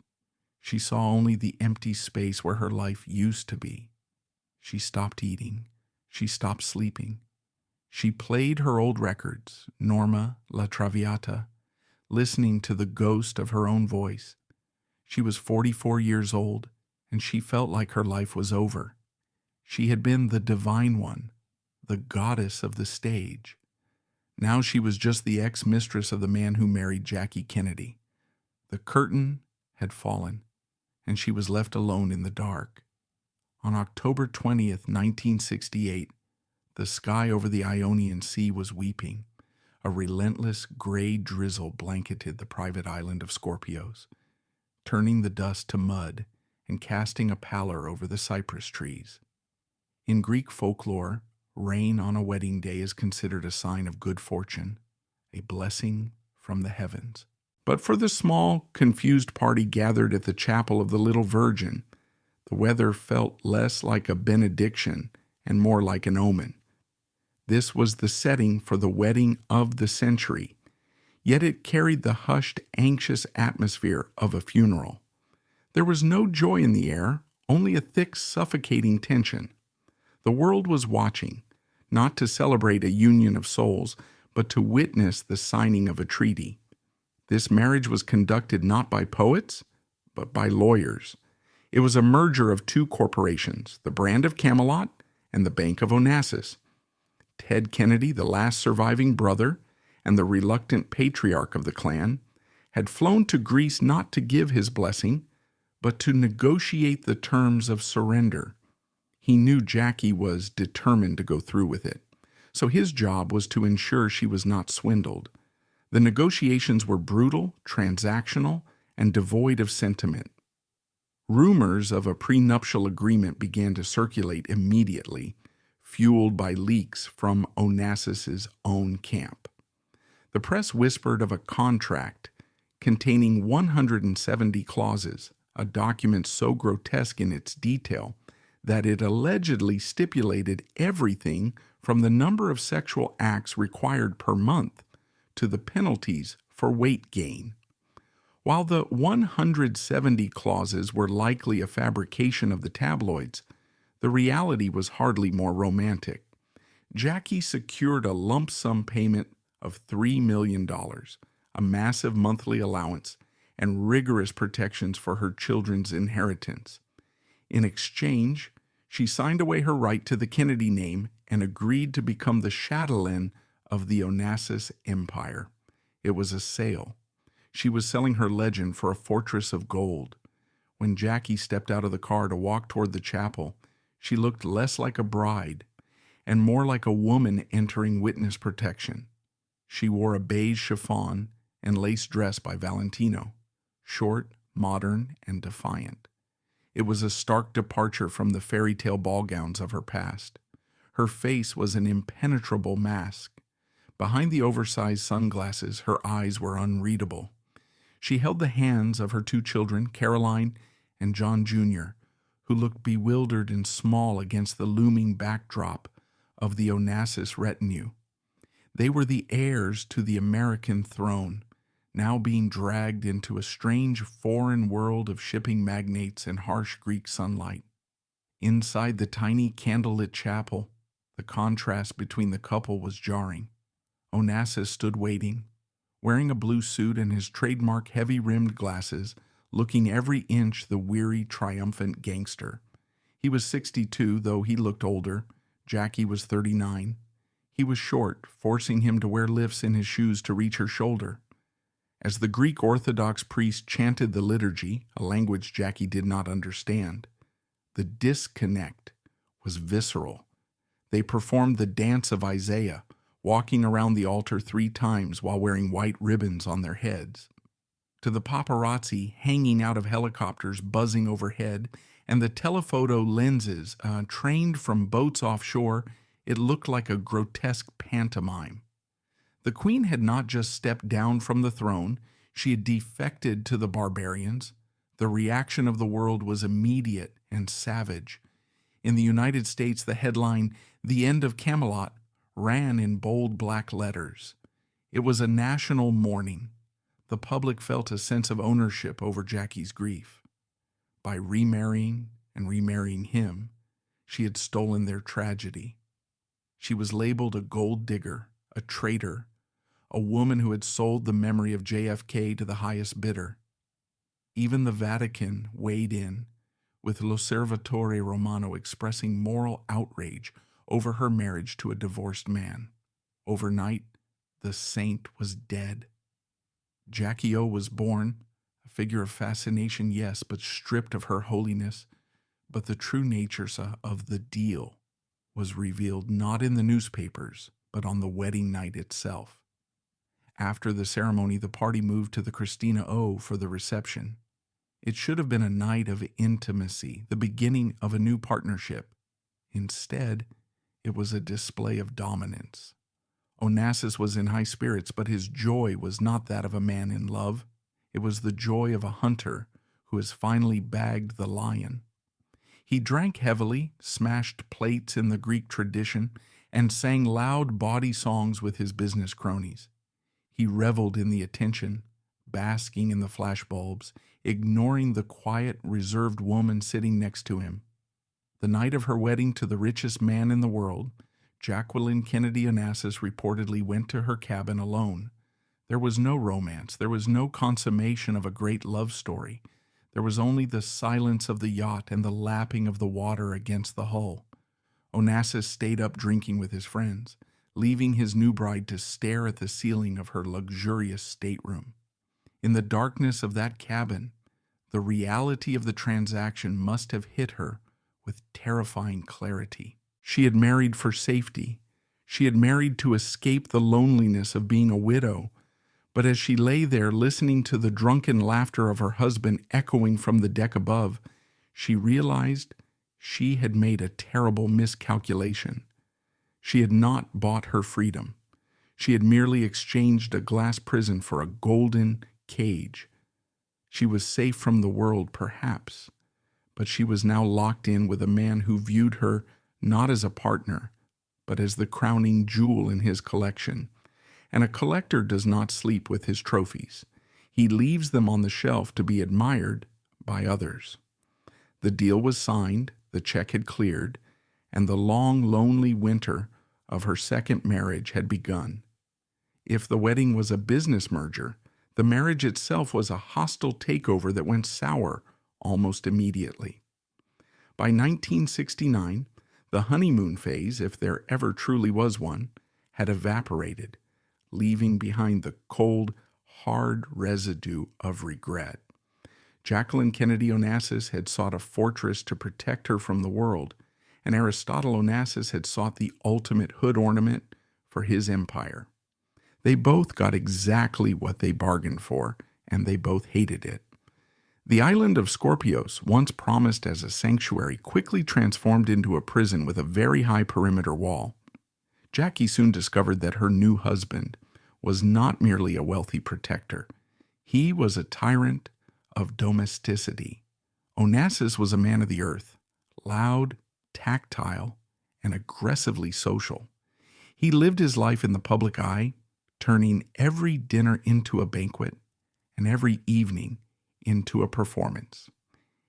She saw only the empty space where her life used to be. She stopped eating. She stopped sleeping. She played her old records, Norma, La Traviata, listening to the ghost of her own voice. She was 44 years old, and she felt like her life was over. She had been the divine one, the goddess of the stage. Now she was just the ex-mistress of the man who married Jackie Kennedy. The curtain had fallen, and she was left alone in the dark. On October 20th, 1968, the sky over the Ionian Sea was weeping. A relentless gray drizzle blanketed the private island of Scorpios, turning the dust to mud and casting a pallor over the cypress trees. In Greek folklore, rain on a wedding day is considered a sign of good fortune, a blessing from the heavens. But for the small, confused party gathered at the chapel of the Little Virgin, the weather felt less like a benediction and more like an omen. This was the setting for the wedding of the century, yet it carried the hushed, anxious atmosphere of a funeral. There was no joy in the air, only a thick, suffocating tension. The world was watching, not to celebrate a union of souls, but to witness the signing of a treaty. This marriage was conducted not by poets, but by lawyers. It was a merger of two corporations, the Brand of Camelot and the Bank of Onassis. Ted Kennedy, the last surviving brother and the reluctant patriarch of the clan, had flown to Greece not to give his blessing, but to negotiate the terms of surrender. He knew Jackie was determined to go through with it, so his job was to ensure she was not swindled. The negotiations were brutal, transactional, and devoid of sentiment. Rumors of a prenuptial agreement began to circulate immediately, fueled by leaks from Onassis's own camp. The press whispered of a contract containing 170 clauses, a document so grotesque in its detail that it allegedly stipulated everything from the number of sexual acts required per month to the penalties for weight gain. While the 170 clauses were likely a fabrication of the tabloids, the reality was hardly more romantic. Jackie secured a lump sum payment of $3 million, a massive monthly allowance, and rigorous protections for her children's inheritance. In exchange, she signed away her right to the Kennedy name and agreed to become the chatelaine of the Onassis Empire. It was a sale. She was selling her legend for a fortress of gold. When Jackie stepped out of the car to walk toward the chapel, she looked less like a bride and more like a woman entering witness protection. She wore a beige chiffon and lace dress by Valentino, short, modern, and defiant. It was a stark departure from the fairy tale ball gowns of her past. Her face was an impenetrable mask. Behind the oversized sunglasses, her eyes were unreadable. She held the hands of her two children, Caroline and John Jr., who looked bewildered and small against the looming backdrop of the Onassis retinue. They were the heirs to the American throne, now being dragged into a strange foreign world of shipping magnates and harsh Greek sunlight. Inside the tiny candlelit chapel, the contrast between the couple was jarring. Onassis stood waiting, wearing a blue suit and his trademark heavy-rimmed glasses, looking every inch the weary, triumphant gangster. He was 62, though he looked older. Jackie was 39. He was short, forcing him to wear lifts in his shoes to reach her shoulder. As the Greek Orthodox priest chanted the liturgy, a language Jackie did not understand, the disconnect was visceral. They performed the dance of Isaiah, walking around the altar 3 times while wearing white ribbons on their heads. To the paparazzi hanging out of helicopters buzzing overhead and the telephoto lenses trained from boats offshore, it looked like a grotesque pantomime. The queen had not just stepped down from the throne, she had defected to the barbarians. The reaction of the world was immediate and savage. In the United States, the headline, "The End of Camelot," ran in bold black letters. It was a national mourning. The public felt a sense of ownership over Jackie's grief. By remarrying and remarrying him, she had stolen their tragedy. She was labeled a gold digger, a traitor, a woman who had sold the memory of JFK to the highest bidder. Even the Vatican weighed in, with L'Osservatore Romano expressing moral outrage over her marriage to a divorced man. Overnight, the saint was dead. Jackie O was born, a figure of fascination, yes, but stripped of her holiness. But the true nature of the deal was revealed not in the newspapers, but on the wedding night itself. After the ceremony, the party moved to the Christina O for the reception. It should have been a night of intimacy, the beginning of a new partnership. Instead, it was a display of dominance. Onassis was in high spirits, but his joy was not that of a man in love. It was the joy of a hunter who has finally bagged the lion. He drank heavily, smashed plates in the Greek tradition, and sang loud bawdy songs with his business cronies. He reveled in the attention, basking in the flashbulbs, ignoring the quiet, reserved woman sitting next to him. The night of her wedding to the richest man in the world, Jacqueline Kennedy Onassis reportedly went to her cabin alone. There was no romance. There was no consummation of a great love story. There was only the silence of the yacht and the lapping of the water against the hull. Onassis stayed up drinking with his friends, leaving his new bride to stare at the ceiling of her luxurious stateroom. In the darkness of that cabin, the reality of the transaction must have hit her with terrifying clarity. She had married for safety. She had married to escape the loneliness of being a widow. But as she lay there listening to the drunken laughter of her husband echoing from the deck above, she realized she had made a terrible miscalculation. She had not bought her freedom. She had merely exchanged a glass prison for a golden cage. She was safe from the world, perhaps, but she was now locked in with a man who viewed her not as a partner, but as the crowning jewel in his collection. And a collector does not sleep with his trophies. He leaves them on the shelf to be admired by others. The deal was signed, the check had cleared, and the long, lonely winter of her second marriage had begun. If the wedding was a business merger, the marriage itself was a hostile takeover that went sour almost immediately. By 1969, the honeymoon phase, if there ever truly was one, had evaporated, leaving behind the cold, hard residue of regret. Jacqueline Kennedy Onassis had sought a fortress to protect her from the world, and Aristotle Onassis had sought the ultimate hood ornament for his empire. They both got exactly what they bargained for, and they both hated it. The island of Scorpios, once promised as a sanctuary, quickly transformed into a prison with a very high perimeter wall. Jackie soon discovered that her new husband was not merely a wealthy protector. He was a tyrant of domesticity. Onassis was a man of the earth, loud, tactile, and aggressively social. He lived his life in the public eye, turning every dinner into a banquet and every evening into a performance.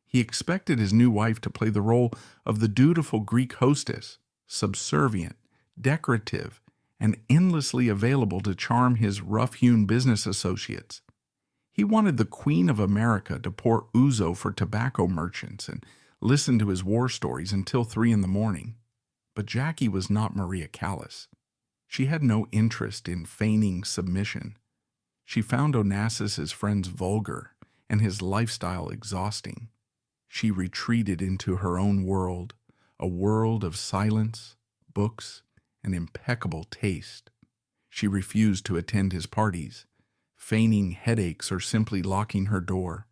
He expected his new wife to play the role of the dutiful Greek hostess, subservient, decorative, and endlessly available to charm his rough-hewn business associates. He wanted the Queen of America to pour ouzo for tobacco merchants and listen to his war stories until 3 in the morning. But Jackie was not Maria Callas. She had no interest in feigning submission. She found Onassis's friends vulgar and his lifestyle exhausting. She retreated into her own world, a world of silence, books, and impeccable taste. She refused to attend his parties, feigning headaches or simply locking her door.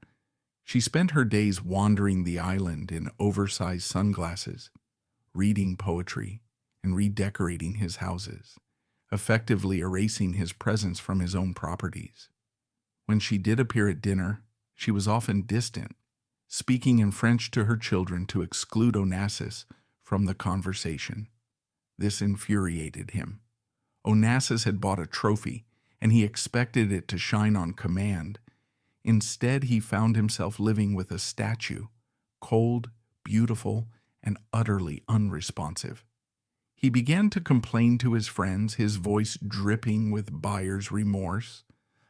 She spent her days wandering the island in oversized sunglasses, reading poetry, and redecorating his houses, effectively erasing his presence from his own properties. When she did appear at dinner, she was often distant, speaking in French to her children to exclude Onassis from the conversation. This infuriated him. Onassis had bought a trophy, and he expected it to shine on command. Instead, he found himself living with a statue, cold, beautiful, and utterly unresponsive. He began to complain to his friends, his voice dripping with buyer's remorse.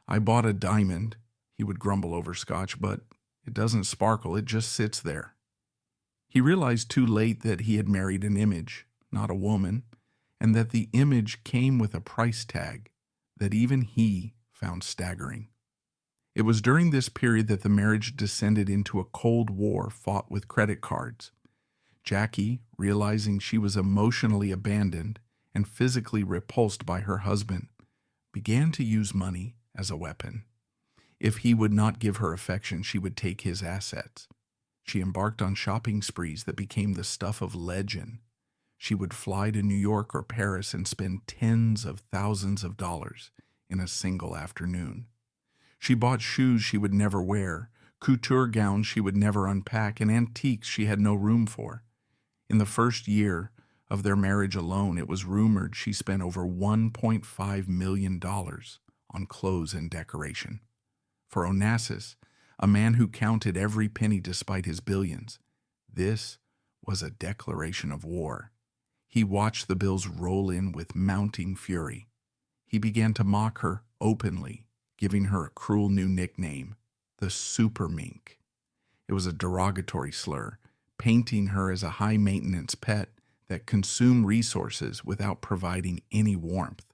"I bought a diamond," he would grumble over scotch, "but it doesn't sparkle, it just sits there." He realized too late that he had married an image, not a woman, and that the image came with a price tag that even he found staggering. It was during this period that the marriage descended into a cold war fought with credit cards. Jackie, realizing she was emotionally abandoned and physically repulsed by her husband, began to use money as a weapon. If he would not give her affection, she would take his assets. She embarked on shopping sprees that became the stuff of legend. She would fly to New York or Paris and spend tens of thousands of dollars in a single afternoon. She bought shoes she would never wear, couture gowns she would never unpack, and antiques she had no room for. In the first year of their marriage alone, it was rumored she spent over $1.5 million on clothes and decoration. For Onassis, a man who counted every penny despite his billions, this was a declaration of war. He watched the bills roll in with mounting fury. He began to mock her openly, giving her a cruel new nickname, the Super Mink. It was a derogatory slur, painting her as a high-maintenance pet that consumed resources without providing any warmth.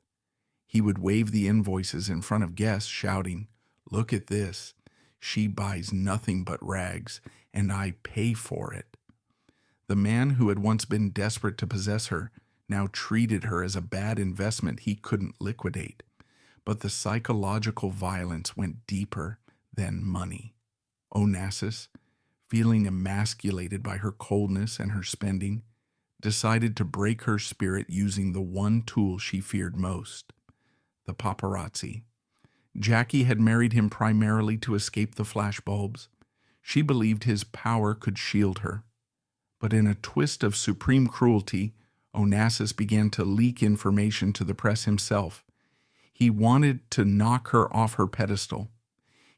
He would wave the invoices in front of guests, shouting, "Look at this. She buys nothing but rags, and I pay for it." The man who had once been desperate to possess her now treated her as a bad investment he couldn't liquidate. But the psychological violence went deeper than money. Onassis, feeling emasculated by her coldness and her spending, decided to break her spirit using the one tool she feared most, the paparazzi. Jackie had married him primarily to escape the flashbulbs. She believed his power could shield her. But in a twist of supreme cruelty, Onassis began to leak information to the press himself. He wanted to knock her off her pedestal.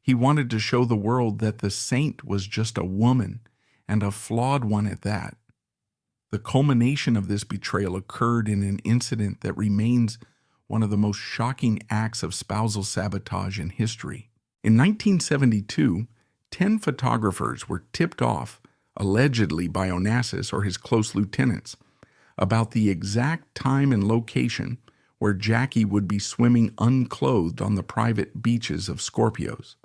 He wanted to show the world that the saint was just a woman, and a flawed one at that. The culmination of this betrayal occurred in an incident that remains one of the most shocking acts of spousal sabotage in history. In 1972, 10 photographers were tipped off, allegedly by Onassis or his close lieutenants, about the exact time and location where Jackie would be swimming unclothed on the private beaches of Scorpios.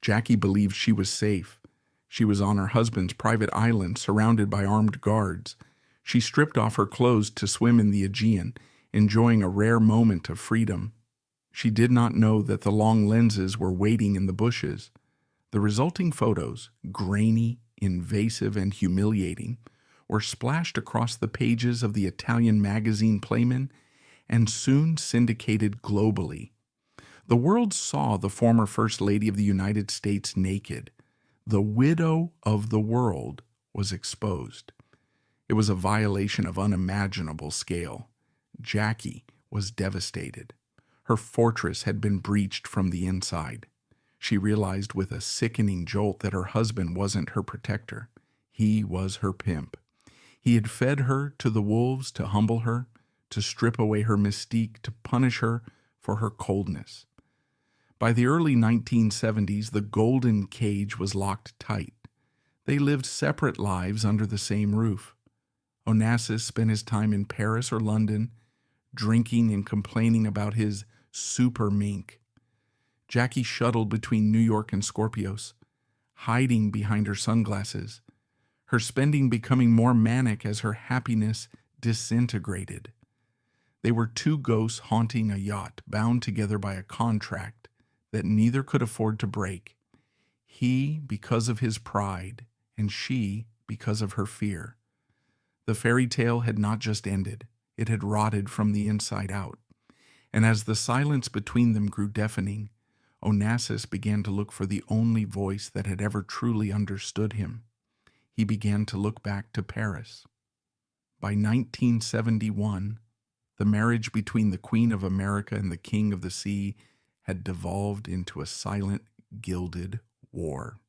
Jackie believed she was safe. She was on her husband's private island surrounded by armed guards. She stripped off her clothes to swim in the Aegean, enjoying a rare moment of freedom. She did not know that the long lenses were waiting in the bushes. The resulting photos, grainy, invasive, and humiliating, were splashed across the pages of the Italian magazine Playman and soon syndicated globally. The world saw the former First Lady of the United States naked. The widow of the world was exposed. It was a violation of unimaginable scale. Jackie was devastated. Her fortress had been breached from the inside. She realized with a sickening jolt that her husband wasn't her protector. He was her pimp. He had fed her to the wolves to humble her, to strip away her mystique, to punish her for her coldness. By the early 1970s, the golden cage was locked tight. They lived separate lives under the same roof. Onassis spent his time in Paris or London, drinking and complaining about his super mink. Jackie shuttled between New York and Scorpios, hiding behind her sunglasses, her spending becoming more manic as her happiness disintegrated. They were two ghosts haunting a yacht, bound together by a contract that neither could afford to break. He because of his pride, and she because of her fear. The fairy tale had not just ended, it had rotted from the inside out. And as the silence between them grew deafening, Onassis began to look for the only voice that had ever truly understood him. He began to look back to Paris. By 1971, the marriage between the Queen of America and the King of the Sea had devolved into a silent, gilded war.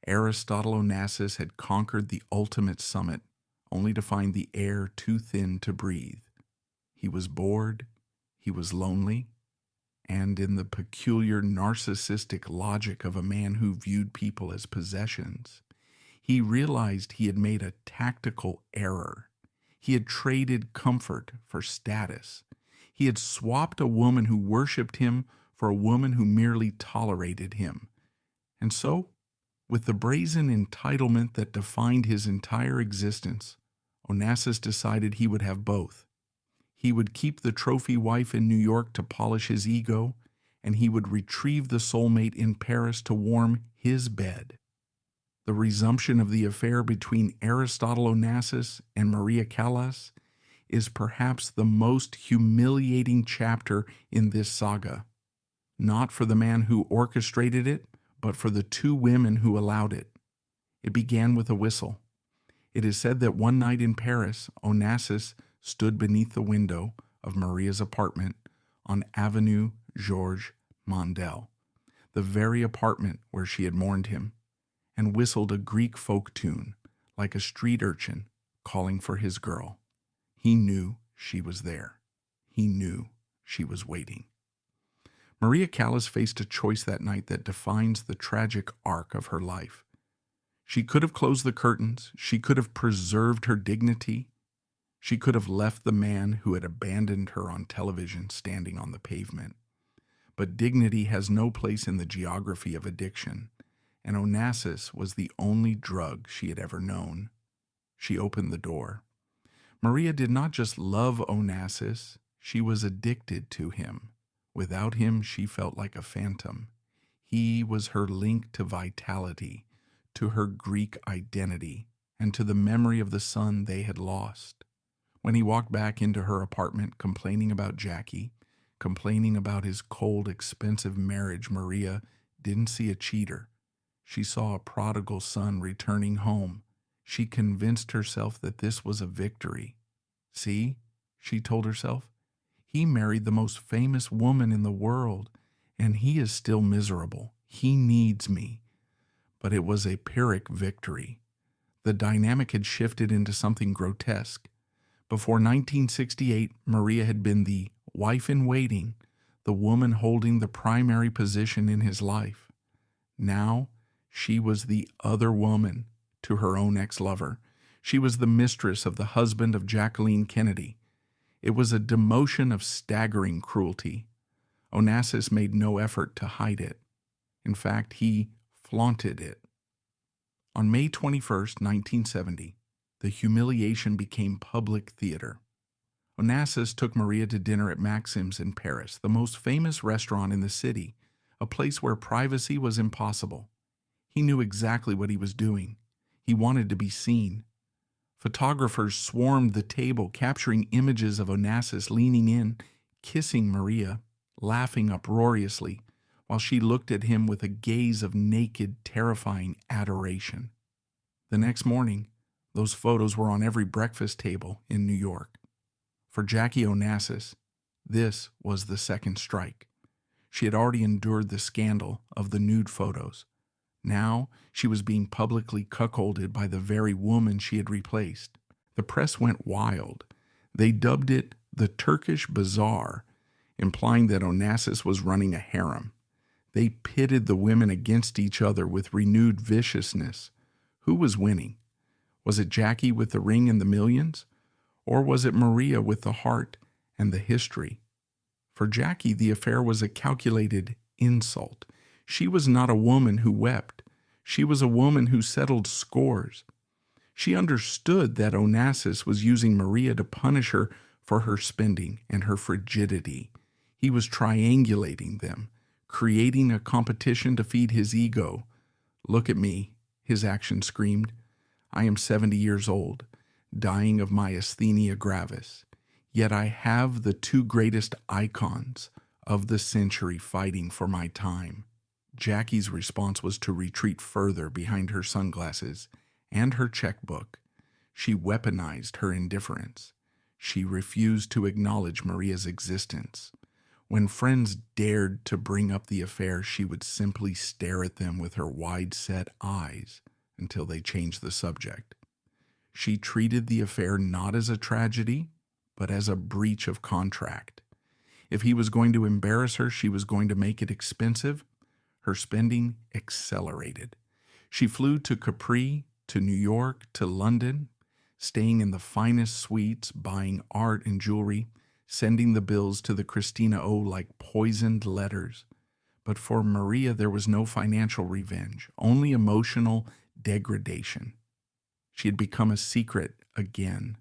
Aristotle Onassis had conquered the ultimate summit, only to find the air too thin to breathe. He was bored, he was lonely, and in the peculiar narcissistic logic of a man who viewed people as possessions, he realized he had made a tactical error. He had traded comfort for status. He had swapped a woman who worshipped him for a woman who merely tolerated him. And so, with the brazen entitlement that defined his entire existence, Onassis decided he would have both. He would keep the trophy wife in New York to polish his ego, and he would retrieve the soulmate in Paris to warm his bed. The resumption of the affair between Aristotle Onassis and Maria Callas is perhaps the most humiliating chapter in this saga, not for the man who orchestrated it, but for the two women who allowed it. It began with a whistle. It is said that one night in Paris, Onassis stood beneath the window of Maria's apartment on Avenue Georges Mandel, the very apartment where she had mourned him, and whistled a Greek folk tune like a street urchin calling for his girl. He knew she was there. He knew she was waiting. Maria Callas faced a choice that night that defines the tragic arc of her life. She could have closed the curtains. She could have preserved her dignity. She could have left the man who had abandoned her on television standing on the pavement. But dignity has no place in the geography of addiction, and Onassis was the only drug she had ever known. She opened the door. Maria did not just love Onassis, she was addicted to him. Without him, she felt like a phantom. He was her link to vitality, to her Greek identity, and to the memory of the son they had lost. When he walked back into her apartment complaining about Jackie, complaining about his cold, expensive marriage, Maria didn't see a cheater. She saw a prodigal son returning home. She convinced herself that this was a victory. See, she told herself, he married the most famous woman in the world, and he is still miserable. He needs me. But it was a Pyrrhic victory. The dynamic had shifted into something grotesque. Before 1968, Maria had been the wife-in-waiting, the woman holding the primary position in his life. Now, she was the other woman to her own ex-lover. She was the mistress of the husband of Jacqueline Kennedy. It was a demotion of staggering cruelty. Onassis made no effort to hide it. In fact, he flaunted it. On May 21, 1970, the humiliation became public theater. Onassis took Maria to dinner at Maxim's in Paris, the most famous restaurant in the city, a place where privacy was impossible. He knew exactly what he was doing. He wanted to be seen. Photographers swarmed the table, capturing images of Onassis leaning in, kissing Maria, laughing uproariously, while she looked at him with a gaze of naked, terrifying adoration. The next morning, Those photos were on every breakfast table in New York. For Jackie Onassis, this was the second strike. She had already endured the scandal of the nude photos. Now she was being publicly cuckolded by the very woman she had replaced. The press went wild. They dubbed it the Turkish Bazaar, implying that Onassis was running a harem. They pitted the women against each other with renewed viciousness. Who was winning? Was it Jackie with the ring and the millions? Or was it Maria with the heart and the history? For Jackie, the affair was a calculated insult. She was not a woman who wept. She was a woman who settled scores. She understood that Onassis was using Maria to punish her for her spending and her frigidity. He was triangulating them, creating a competition to feed his ego. "Look at me," his action screamed. "I am 70 years old, dying of myasthenia gravis. Yet I have the two greatest icons of the century fighting for my time." Jackie's response was to retreat further behind her sunglasses and her checkbook. She weaponized her indifference. She refused to acknowledge Maria's existence. When friends dared to bring up the affair, she would simply stare at them with her wide-set eyes until they changed the subject. She treated the affair not as a tragedy, but as a breach of contract. If he was going to embarrass her, she was going to make it expensive. Her spending accelerated. She flew to Capri, to New York, to London, staying in the finest suites, buying art and jewelry, sending the bills to the Christina O like poisoned letters. But for Maria, there was no financial revenge, only emotional degradation. She had become a secret again.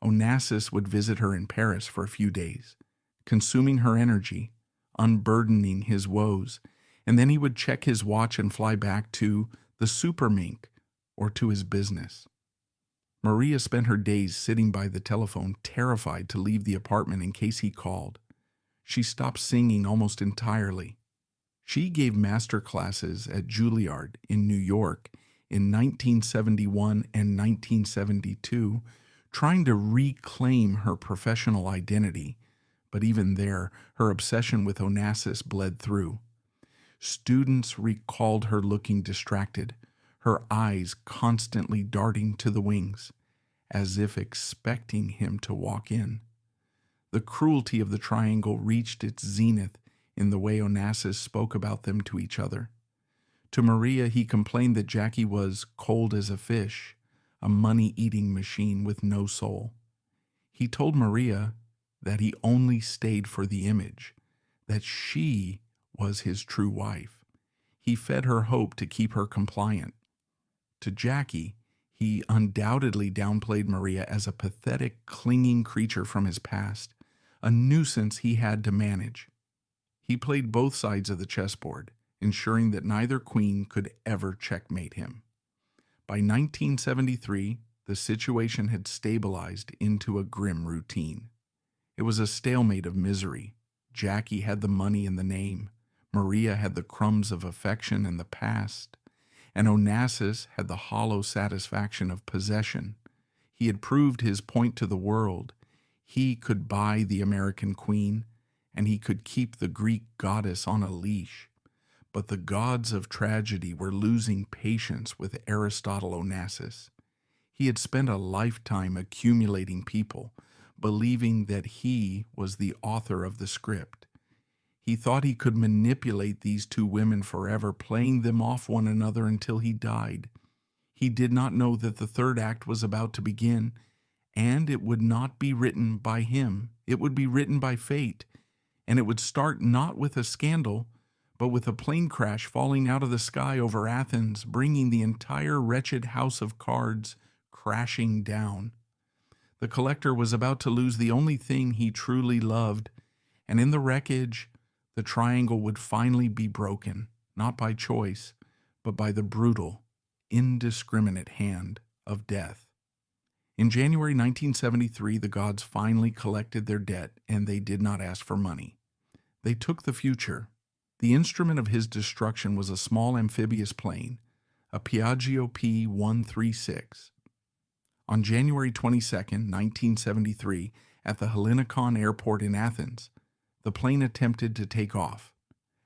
Onassis would visit her in Paris for a few days, consuming her energy, unburdening his woes, and then he would check his watch and fly back to the supermink or to his business. Maria spent her days sitting by the telephone, terrified to leave the apartment in case he called. She stopped singing almost entirely. She gave master classes at Juilliard in New York in 1971 and 1972, trying to reclaim her professional identity, but even there, her obsession with Onassis bled through. Students recalled her looking distracted, her eyes constantly darting to the wings, as if expecting him to walk in. The cruelty of the triangle reached its zenith in the way Onassis spoke about them to each other. To Maria, he complained that Jackie was cold as a fish, a money-eating machine with no soul. He told Maria that he only stayed for the image, that she was his true wife. He fed her hope to keep her compliant. To Jackie, he undoubtedly downplayed Maria as a pathetic, clinging creature from his past, a nuisance he had to manage. He played both sides of the chessboard, ensuring that neither queen could ever checkmate him. By 1973, the situation had stabilized into a grim routine. It was a stalemate of misery. Jackie had the money and the name. Maria had the crumbs of affection and the past. And Onassis had the hollow satisfaction of possession. He had proved his point to the world. He could buy the American queen, and he could keep the Greek goddess on a leash. But the gods of tragedy were losing patience with Aristotle Onassis. He had spent a lifetime accumulating people, believing that he was the author of the script. He thought he could manipulate these two women forever, playing them off one another until he died. He did not know that the third act was about to begin, and it would not be written by him. It would be written by fate, and it would start not with a scandal, but with a plane crash falling out of the sky over Athens, bringing the entire wretched house of cards crashing down. The collector was about to lose the only thing he truly loved, and in the wreckage, the triangle would finally be broken, not by choice, but by the brutal, indiscriminate hand of death. In January 1973, the gods finally collected their debt, and they did not ask for money. They took the future. The instrument of his destruction was a small amphibious plane, a Piaggio P-136. On January 22, 1973, at the Hellinikon Airport in Athens, the plane attempted to take off.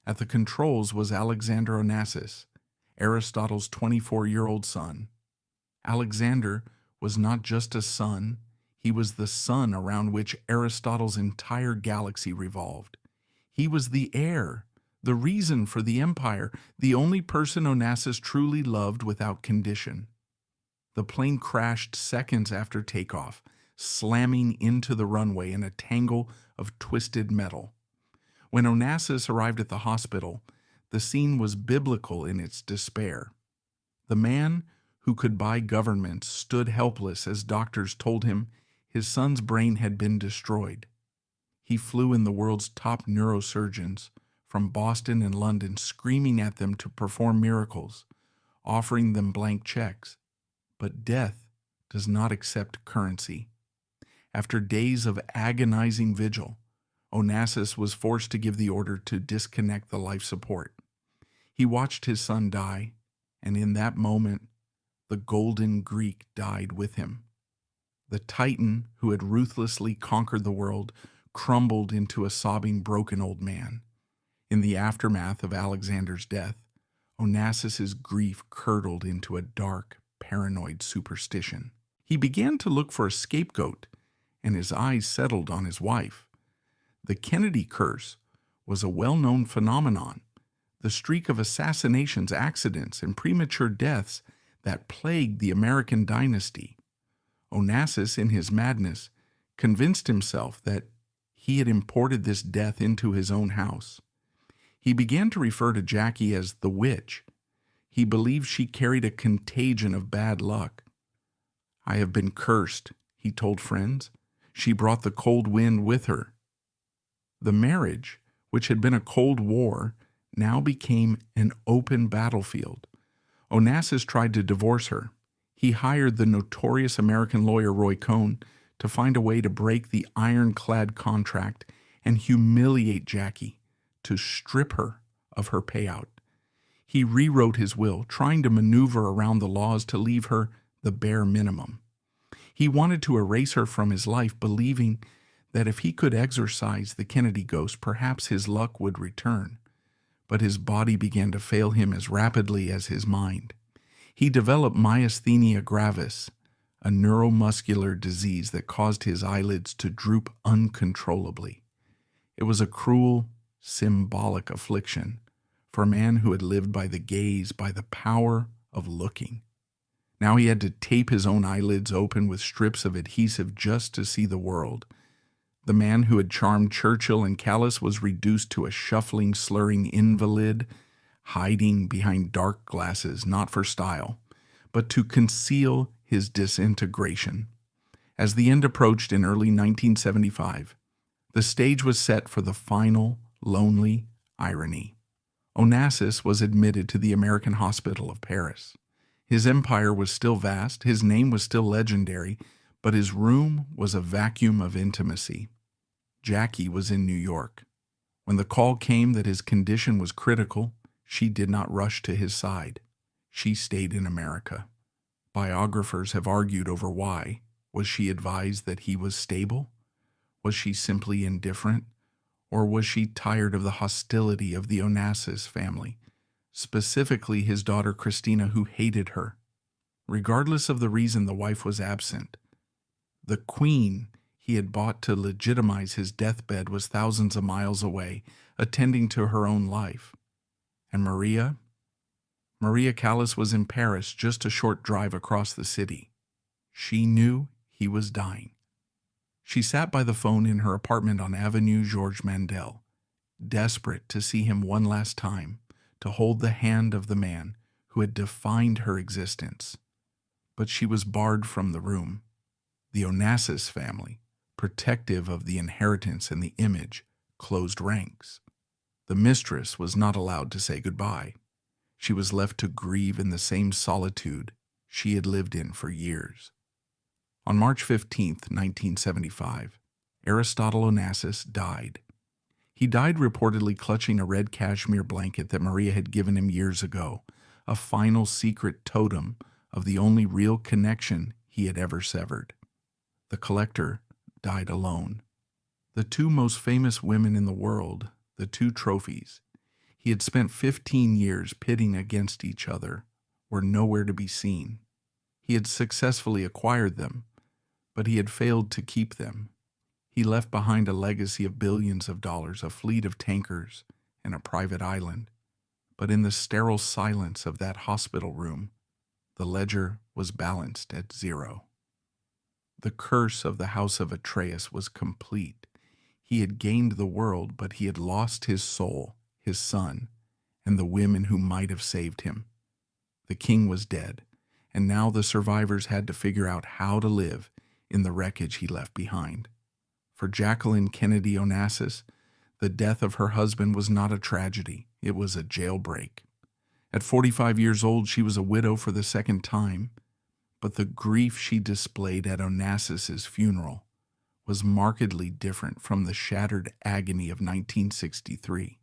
At the controls was Alexander Onassis, Aristotle's 24-year-old son. Alexander was not just a son, he was the sun around which Aristotle's entire galaxy revolved. He was the heir, the reason for the empire, the only person Onassis truly loved without condition. The plane crashed seconds after takeoff, slamming into the runway in a tangle of twisted metal. When Onassis arrived at the hospital, the scene was biblical in its despair. The man who could buy governments stood helpless as doctors told him his son's brain had been destroyed. He flew in the world's top neurosurgeons from Boston and London, screaming at them to perform miracles, offering them blank checks. But death does not accept currency. After days of agonizing vigil, Onassis was forced to give the order to disconnect the life support. He watched his son die, and in that moment, the golden Greek died with him. The Titan who had ruthlessly conquered the world crumbled into a sobbing, broken old man. In the aftermath of Alexander's death, Onassis's grief curdled into a dark, paranoid superstition. He began to look for a scapegoat, and his eyes settled on his wife. The Kennedy curse was a well-known phenomenon, the streak of assassinations, accidents, and premature deaths that plagued the American dynasty. Onassis, in his madness, convinced himself that he had imported this death into his own house. He began to refer to Jackie as the witch. He believed she carried a contagion of bad luck. "I have been cursed," he told friends. "She brought the cold wind with her." The marriage, which had been a cold war, now became an open battlefield. Onassis tried to divorce her. He hired the notorious American lawyer Roy Cohn to find a way to break the ironclad contract and humiliate Jackie, to strip her of her payout. He rewrote his will, trying to maneuver around the laws to leave her the bare minimum. He wanted to erase her from his life, believing that if he could exorcise the Kennedy ghost, perhaps his luck would return. But his body began to fail him as rapidly as his mind. He developed myasthenia gravis, a neuromuscular disease that caused his eyelids to droop uncontrollably. It was a cruel, symbolic affliction for a man who had lived by the gaze, by the power of looking. Now he had to tape his own eyelids open with strips of adhesive just to see the world. The man who had charmed Churchill and Callas was reduced to a shuffling, slurring invalid, hiding behind dark glasses, not for style, but to conceal his disintegration. As the end approached in early 1975, the stage was set for the final, lonely irony. Onassis was admitted to the American Hospital of Paris. His empire was still vast, his name was still legendary, but his room was a vacuum of intimacy. Jackie was in New York. When the call came that his condition was critical, she did not rush to his side. She stayed in America. Biographers have argued over why. Was she advised that he was stable? Was she simply indifferent? Or was she tired of the hostility of the Onassis family, specifically his daughter Christina, who hated her? Regardless of the reason the wife was absent, the queen he had bought to legitimize his deathbed was thousands of miles away, attending to her own life. And Maria Callas was in Paris, just a short drive across the city. She knew he was dying. She sat by the phone in her apartment on Avenue Georges Mandel, desperate to see him one last time, to hold the hand of the man who had defined her existence. But she was barred from the room. The Onassis family, protective of the inheritance and the image, closed ranks. The mistress was not allowed to say goodbye. She was left to grieve in the same solitude she had lived in for years. On March 15, 1975, Aristotle Onassis died. He died reportedly clutching a red cashmere blanket that Maria had given him years ago, a final secret totem of the only real connection he had ever severed. The collector died alone. The two most famous women in the world, the two trophies he had spent 15 years pitting against each other, were nowhere to be seen. He had successfully acquired them, but he had failed to keep them. He left behind a legacy of billions of dollars, a fleet of tankers, and a private island. But in the sterile silence of that hospital room, the ledger was balanced at 0. The curse of the house of Atreus was complete. He had gained the world, but he had lost his soul, his son, and the women who might have saved him. The king was dead, and now the survivors had to figure out how to live in the wreckage he left behind. For Jacqueline Kennedy Onassis, the death of her husband was not a tragedy, it was a jailbreak. At 45 years old, she was a widow for the second time, but the grief she displayed at Onassis's funeral was markedly different from the shattered agony of 1963.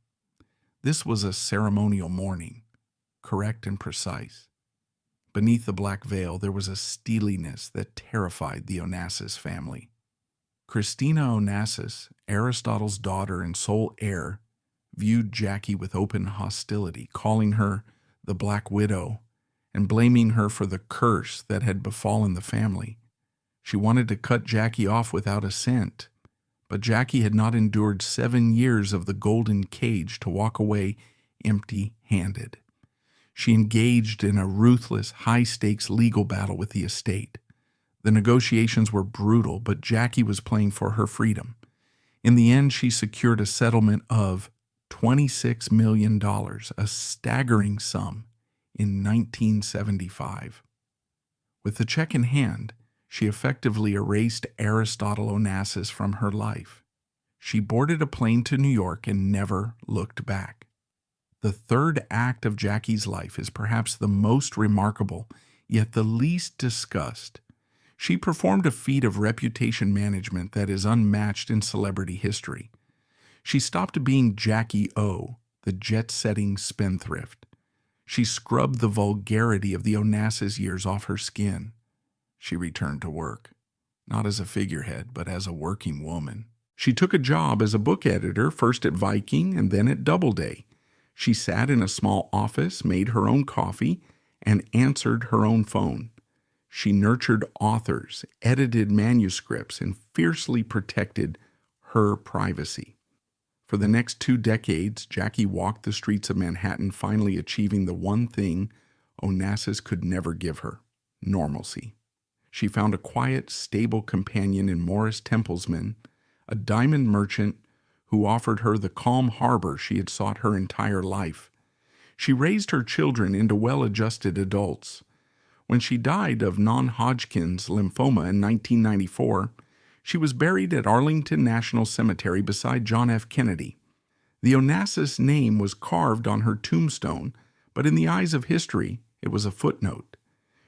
This was a ceremonial mourning, correct and precise. Beneath the black veil, there was a steeliness that terrified the Onassis family. Christina Onassis, Aristotle's daughter and sole heir, viewed Jackie with open hostility, calling her the Black Widow and blaming her for the curse that had befallen the family. She wanted to cut Jackie off without a cent, but Jackie had not endured 7 years of the golden cage to walk away empty-handed. She engaged in a ruthless, high-stakes legal battle with the estate. The negotiations were brutal, but Jackie was playing for her freedom. In the end, she secured a settlement of $26 million, a staggering sum, in 1975. With the check in hand, she effectively erased Aristotle Onassis from her life. She boarded a plane to New York and never looked back. The third act of Jackie's life is perhaps the most remarkable, yet the least discussed. She performed a feat of reputation management that is unmatched in celebrity history. She stopped being Jackie O, the jet-setting spendthrift. She scrubbed the vulgarity of the Onassis years off her skin. She returned to work, not as a figurehead, but as a working woman. She took a job as a book editor, first at Viking and then at Doubleday. She sat in a small office, made her own coffee, and answered her own phone. She nurtured authors, edited manuscripts, and fiercely protected her privacy. For the next 2 decades, Jackie walked the streets of Manhattan, finally achieving the one thing Onassis could never give her: normalcy. She found a quiet, stable companion in Morris Templesman, a diamond merchant who offered her the calm harbor she had sought her entire life. She raised her children into well-adjusted adults. When she died of non-Hodgkin's lymphoma in 1994, she was buried at Arlington National Cemetery beside John F. Kennedy. The Onassis name was carved on her tombstone, but in the eyes of history, it was a footnote.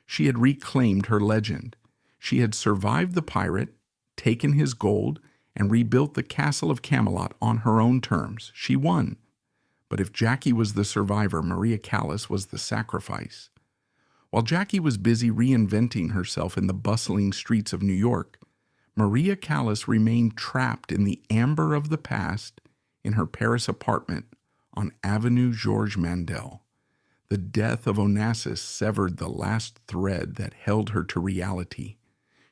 She had reclaimed her legend. She had survived the pirate, taken his gold, and rebuilt the castle of Camelot on her own terms. She won. But if Jackie was the survivor, Maria Callas was the sacrifice. While Jackie was busy reinventing herself in the bustling streets of New York, Maria Callas remained trapped in the amber of the past in her Paris apartment on Avenue Georges Mandel. The death of Onassis severed the last thread that held her to reality.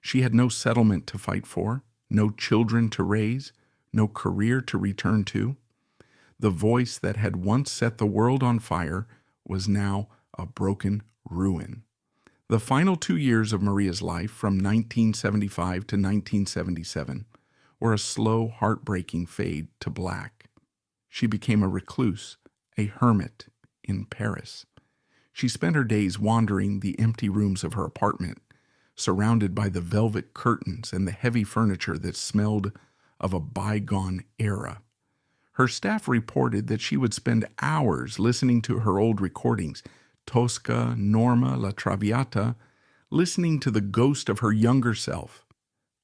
She had no settlement to fight for, no children to raise, no career to return to. The voice that had once set the world on fire was now a broken ruin. The final 2 years of Maria's life, from 1975 to 1977, were a slow, heartbreaking fade to black. She became a recluse, a hermit in Paris. She spent her days wandering the empty rooms of her apartment, surrounded by the velvet curtains and the heavy furniture that smelled of a bygone era. Her staff reported that she would spend hours listening to her old recordings, Tosca, Norma, La Traviata, listening to the ghost of her younger self,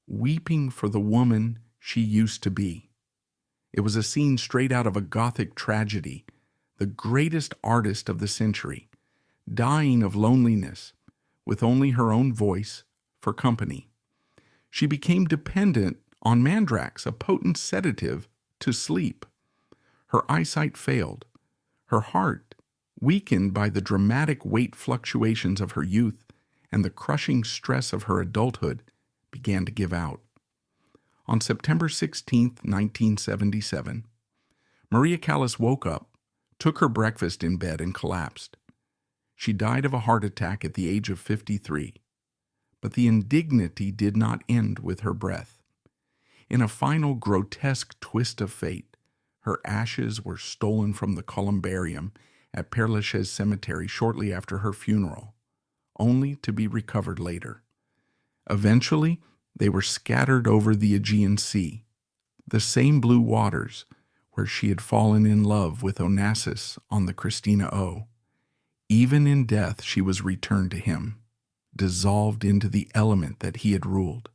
weeping for the woman she used to be. It was a scene straight out of a Gothic tragedy, the greatest artist of the century, dying of loneliness, with only her own voice for company. She became dependent on mandrax, a potent sedative, to sleep. Her eyesight failed. Her heart, weakened by the dramatic weight fluctuations of her youth and the crushing stress of her adulthood, began to give out. On September 16, 1977, Maria Callas woke up, took her breakfast in bed, and collapsed. She died of a heart attack at the age of 53. But the indignity did not end with her breath. In a final grotesque twist of fate, her ashes were stolen from the columbarium at Père Lachaise Cemetery shortly after her funeral, only to be recovered later. Eventually, they were scattered over the Aegean Sea, the same blue waters where she had fallen in love with Onassis on the Christina O. Even in death, she was returned to him, dissolved into the element that he had ruled.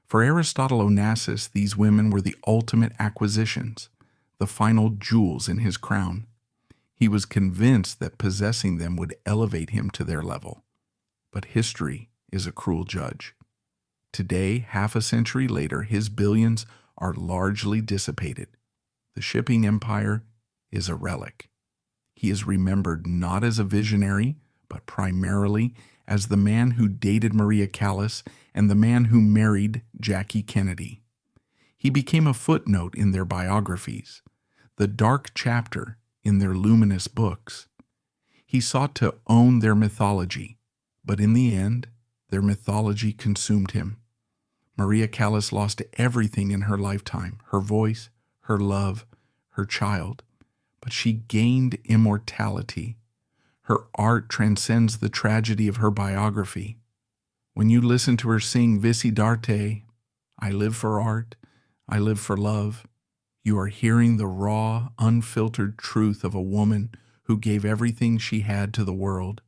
For Aristotle Onassis, these women were the ultimate acquisitions, the final jewels in his crown. He was convinced that possessing them would elevate him to their level. But history is a cruel judge. Today, half a century later, his billions are largely dissipated. The shipping empire is a relic. He is remembered not as a visionary, but primarily as the man who dated Maria Callas and the man who married Jackie Kennedy. He became a footnote in their biographies, the dark chapter in their luminous books. He sought to own their mythology, but in the end, their mythology consumed him. Maria Callas lost everything in her lifetime, her voice, her love, her child, but she gained immortality. Her art transcends the tragedy of her biography. When you listen to her sing Visi d'arte, I live for art, I live for love, you are hearing the raw, unfiltered truth of a woman who gave everything she had to the world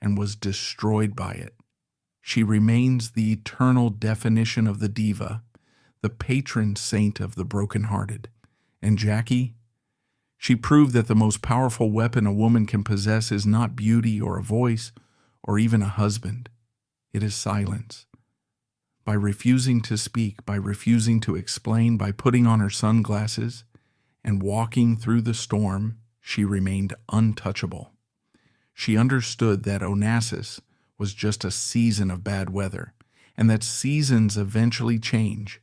and was destroyed by it. She remains the eternal definition of the diva, the patron saint of the brokenhearted. And Jackie, she proved that the most powerful weapon a woman can possess is not beauty or a voice or even a husband. It is silence. By refusing to speak, by refusing to explain, by putting on her sunglasses and walking through the storm, she remained untouchable. She understood that Onassis was just a season of bad weather, and that seasons eventually change.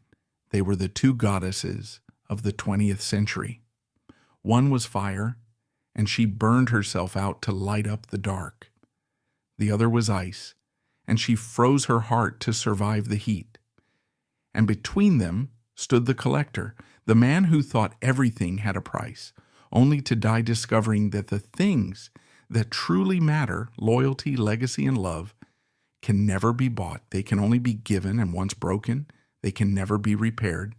They were the two goddesses of the 20th century. One was fire, and she burned herself out to light up the dark. The other was ice, and she froze her heart to survive the heat. And between them stood the collector, the man who thought everything had a price, only to die discovering that the things that truly matter, loyalty, legacy, and love, can never be bought. They can only be given, and once broken, they can never be repaired.